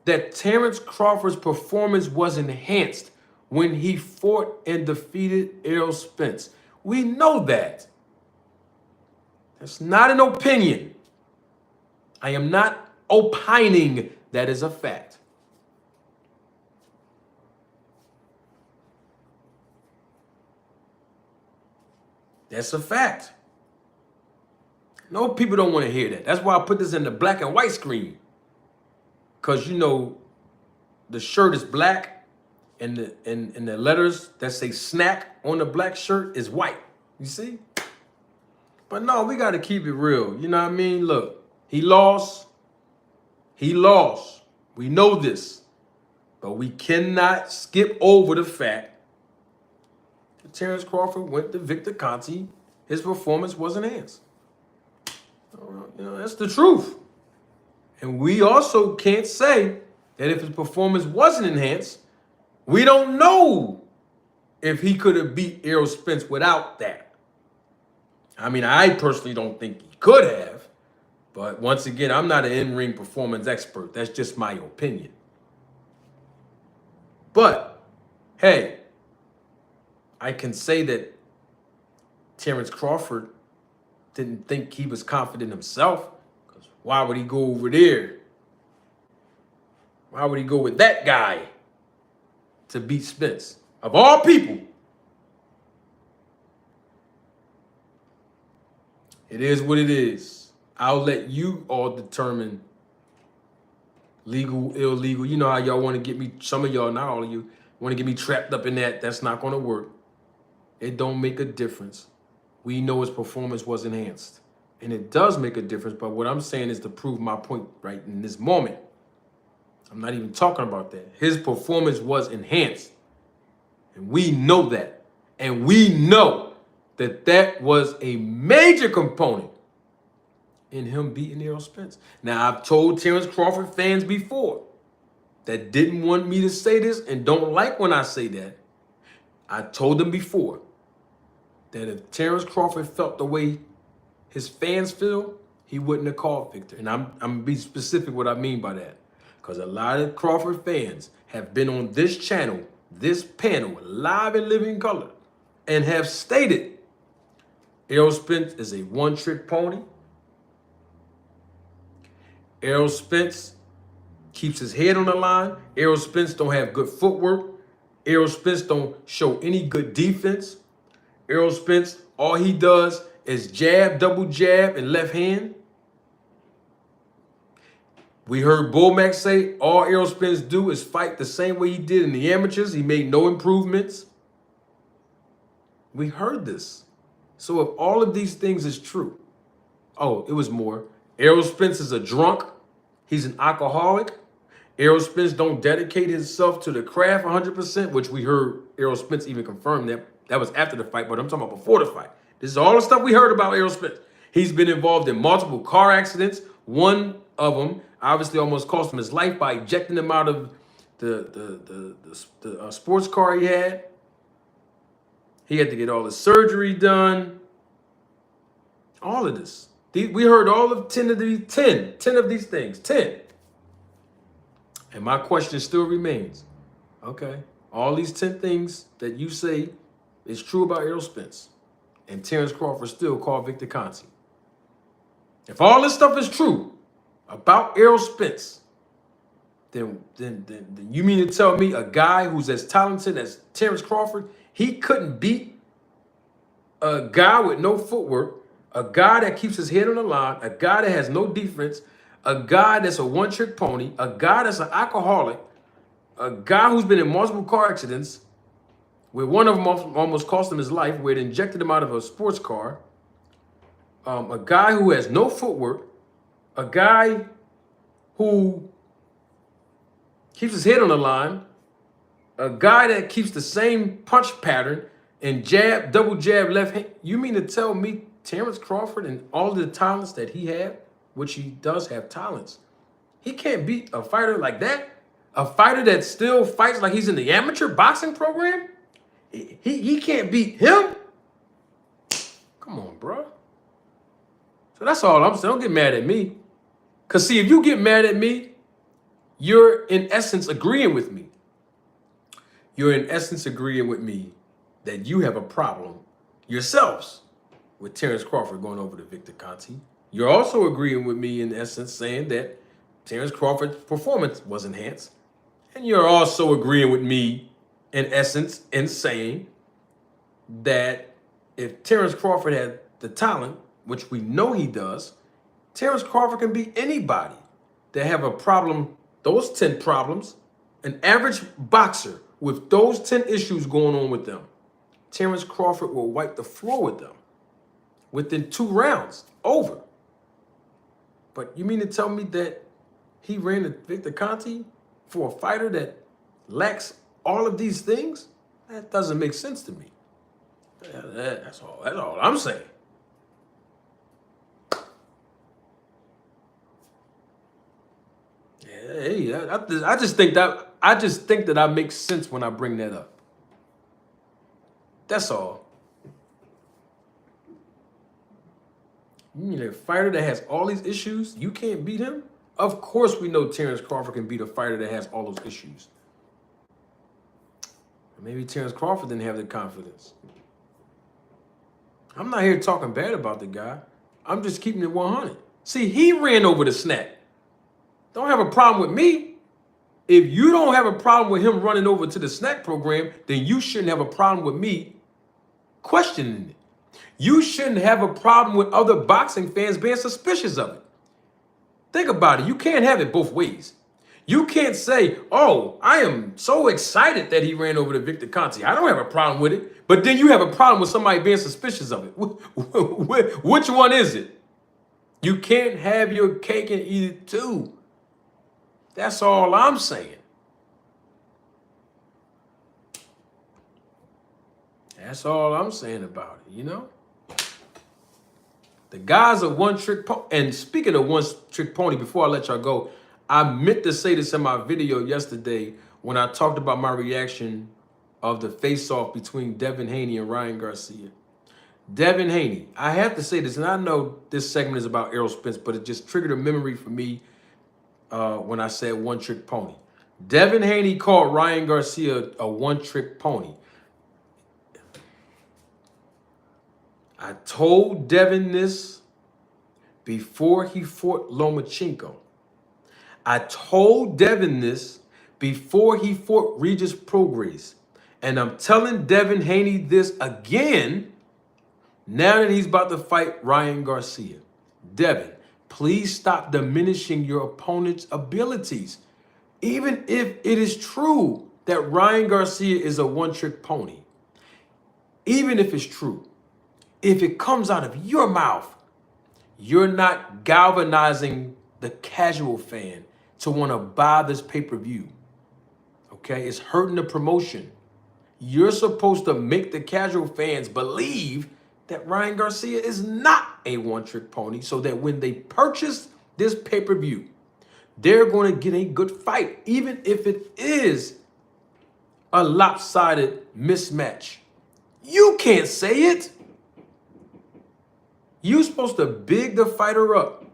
that Terrence Crawford's performance was enhanced when he fought and defeated Errol Spence. We know that. That's not an opinion. I am not opining. That is a fact. That's a fact. No, people don't want to hear that. That's why I put this in the black and white screen. Because, the shirt is black and the letters that say snack on the black shirt is white. You see? But no, we got to keep it real. You know what I mean? Look, he lost. We know this. But we cannot skip over the fact that Terrence Crawford went to Victor Conte. His performance was enhanced. That's the truth. And we also can't say that if his performance wasn't enhanced, we don't know if he could have beat Errol Spence without that. I mean, I personally don't think he could have. But once again, I'm not an in-ring performance expert. That's just my opinion. But, hey, I can say that Terrence Crawford didn't think he was confident himself. Because why would he go over there? Why would he go with that guy to beat Spence? Of all people. It is what it is. I'll let you all determine legal, illegal. You know how y'all want to get me, some of y'all, not all of you, want to get me trapped up in that. That's not going to work. It don't make a difference. We know his performance was enhanced. And it does make a difference, but what I'm saying is to prove my point right in this moment. I'm not even talking about that. His performance was enhanced. And we know that. And we know that that was a major component in him beating Errol Spence. Now, I've told Terrence Crawford fans before that didn't want me to say this and don't like when I say that. I told them before that if Terrence Crawford felt the way his fans feel, he wouldn't have called Victor. And I'm going to be specific what I mean by that. Because a lot of Crawford fans have been on this channel, this panel, live and living color, and have stated Errol Spence is a one-trick pony. Errol Spence keeps his head on the line. Errol Spence don't have good footwork. Errol Spence don't show any good defense. Errol Spence, all he does is jab, double jab, and left hand. We heard Bomac say all Errol Spence do is fight the same way he did in the amateurs. He made no improvements. We heard this. So if all of these things is true, oh, it was more. Errol Spence is a drunk. He's an alcoholic. Errol Spence don't dedicate himself to the craft 100%, which we heard Errol Spence even confirm that. That was after the fight, but I'm talking about before the fight. This is all the stuff we heard about Errol Spence. He's been involved in multiple car accidents. One of them obviously almost cost him his life by ejecting him out of the sports car he had. He had to get all the surgery done. All of this. We heard all of 10 of these things. 10. And my question still remains. Okay. All these 10 things that you say is true about Errol Spence. And Terrence Crawford still called Victor Conte. If all this stuff is true about Errol Spence, then you mean to tell me a guy who's as talented as Terrence Crawford, he couldn't beat a guy with no footwork, a guy that keeps his head on the line, a guy that has no defense, a guy that's a one-trick pony, a guy that's an alcoholic, a guy who's been in multiple car accidents, where one of them almost cost him his life, where it injected him out of a sports car, a guy who has no footwork, a guy who keeps his head on the line, a guy that keeps the same punch pattern and jab, double jab, left hand. You mean to tell me Terrence Crawford and all the talents that he had, which he does have talents, he can't beat a fighter like that? A fighter that still fights like he's in the amateur boxing program? He can't beat him? Come on, bro. So that's all I'm saying. Don't get mad at me. Because, see, if you get mad at me, you're in essence agreeing with me. You're in essence agreeing with me that you have a problem yourselves with Terrence Crawford going over to Victor Conte. You're also agreeing with me in essence saying that Terrence Crawford's performance was enhanced. And you're also agreeing with me in essence in saying that if Terrence Crawford had the talent, which we know he does, Terrence Crawford can beat anybody that have a problem, those 10 problems, an average boxer with those 10 issues going on with them. Terrence Crawford will wipe the floor with them within 2 rounds, over. But you mean to tell me that he ran the Victor Conti for a fighter that lacks all of these things? That doesn't make sense to me. That's all I'm saying. Hey, I just think that I make sense when I bring that up. That's all. You mean a fighter that has all these issues, you can't beat him? Of course we know Terrence Crawford can beat a fighter that has all those issues. Maybe Terrence Crawford didn't have the confidence. I'm not here talking bad about the guy. I'm just keeping it 100. See, he ran over the snack. Don't have a problem with me. If you don't have a problem with him running over to the snack program, then you shouldn't have a problem with me questioning it. You shouldn't have a problem with other boxing fans being suspicious of it. Think about it. You can't have it both ways. You can't say, oh, I am so excited that he ran over to Victor Conti. I don't have a problem with it. But then you have a problem with somebody being suspicious of it. Which one is it? You can't have your cake and eat it too. That's all I'm saying. That's all I'm saying about it, you know? The guy's a one-trick pony. And speaking of one-trick pony, before I let y'all go, I meant to say this in my video yesterday when I talked about my reaction of the face-off between Devin Haney and Ryan Garcia. Devin Haney, I have to say this, and I know this segment is about Errol Spence, but it just triggered a memory for me when I said one-trick pony. Devin Haney called Ryan Garcia a one-trick pony. I told Devin this before he fought Lomachenko. I told Devin this before he fought Regis Prograis. And I'm telling Devin Haney this again now that he's about to fight Ryan Garcia. Devin, please stop diminishing your opponent's abilities. Even if it is true that Ryan Garcia is a one-trick pony. Even if it's true. If it comes out of your mouth, you're not galvanizing the casual fan to want to buy this pay-per-view. Okay? It's hurting the promotion. You're supposed to make the casual fans believe that Ryan Garcia is not a one-trick pony so that when they purchase this pay-per-view, they're going to get a good fight, even if it is a lopsided mismatch. You can't say it. You're supposed to big the fighter up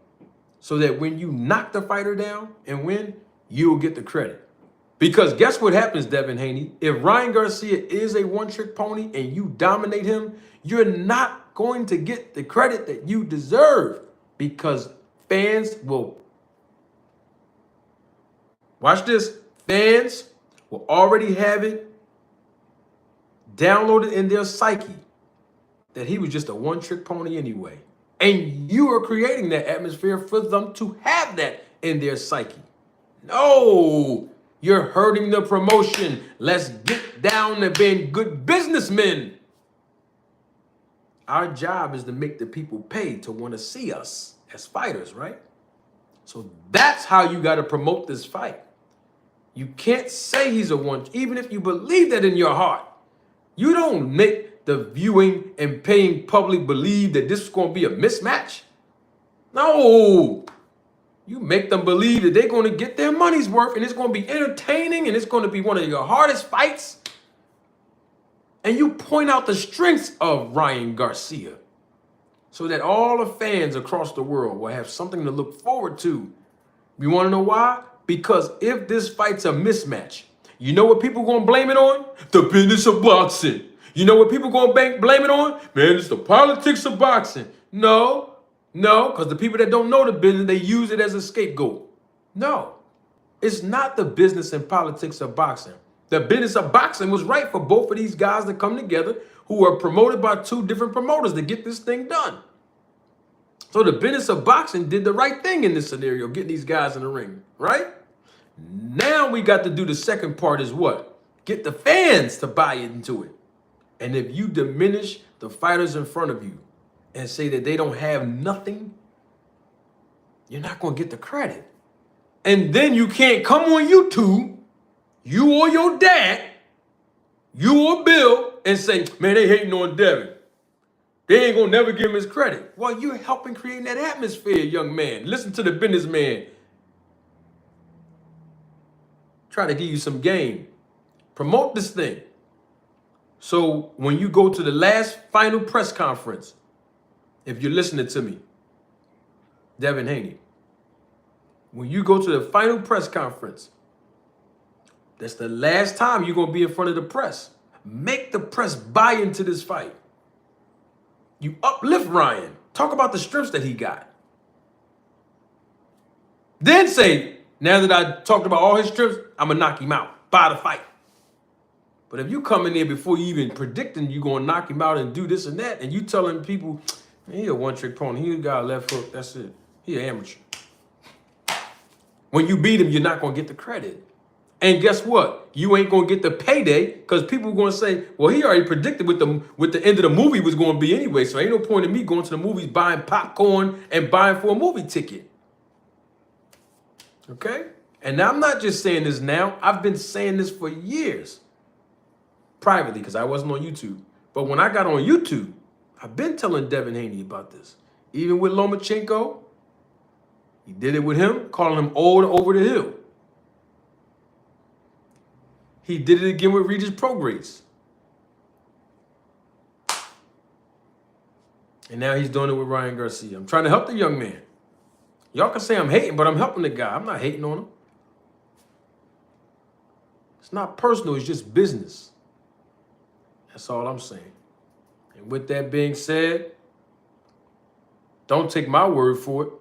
so that when you knock the fighter down and win, you'll get the credit. Because guess what happens, Devin Haney? If Ryan Garcia is a one-trick pony and you dominate him, you're not going to get the credit that you deserve because fans will... Watch this. Fans will already have it downloaded in their psyche that he was just a one-trick pony anyway. And you are creating that atmosphere for them to have that in their psyche. No, you're hurting the promotion. Let's get down to being good businessmen. Our job is to make the people pay to want to see us as fighters, right? So that's how you got to promote this fight. You can't say he's a one, even if you believe that in your heart. You don't make the viewing and paying public believe that this is going to be a mismatch. No. You make them believe that they're going to get their money's worth and it's going to be entertaining and it's going to be one of your hardest fights. And you point out the strengths of Ryan Garcia so that all the fans across the world will have something to look forward to. You want to know why? Because if this fight's a mismatch, you know what people going to blame it on? The business of boxing. You know what people going to blame it on? Man, it's the politics of boxing. No, because the people that don't know the business, they use it as a scapegoat. No, it's not the business and politics of boxing. The business of boxing was right for both of these guys to come together who are promoted by two different promoters to get this thing done. So the business of boxing did the right thing in this scenario, getting these guys in the ring, right? Now we got to do the second part is what? Get the fans to buy into it. And if you diminish the fighters in front of you and say that they don't have nothing, you're not going to get the credit. And then you can't come on YouTube, you or your dad, you or Bill, and say, man, they hating on Derrick. They ain't gonna never give him his credit. Well, you're helping create that atmosphere, young man. Listen to the businessman. Try to give you some game. Promote this thing. So when you go to the last final press conference, if you're listening to me, Devin Haney, when you go to the final press conference, that's the last time you're gonna be in front of the press. Make the press buy into this fight. You uplift Ryan. Talk about the strengths that he got. Then say, now that I talked about all his strengths, I'm going to knock him out by the fight. But if you come in there before you even predicting you're going to knock him out and do this and that, and you telling people, man, he a one-trick pony, he got a left hook, that's it. He an amateur. When you beat him, you're not going to get the credit. And guess what? You ain't going to get the payday because people are going to say, well, he already predicted what the end of the movie was going to be anyway. So ain't no point in me going to the movies, buying popcorn and buying for a movie ticket. Okay? And I'm not just saying this now. I've been saying this for years. Privately, because I wasn't on YouTube. But when I got on YouTube, I've been telling Devin Haney about this. Even with Lomachenko, he did it with him, calling him old over the hill. He did it again with Regis Prograis. And now he's doing it with Ryan Garcia. I'm trying to help the young man. Y'all can say I'm hating, but I'm helping the guy. I'm not hating on him. It's not personal, it's just business. That's all I'm saying. And with that being said, don't take my word for it.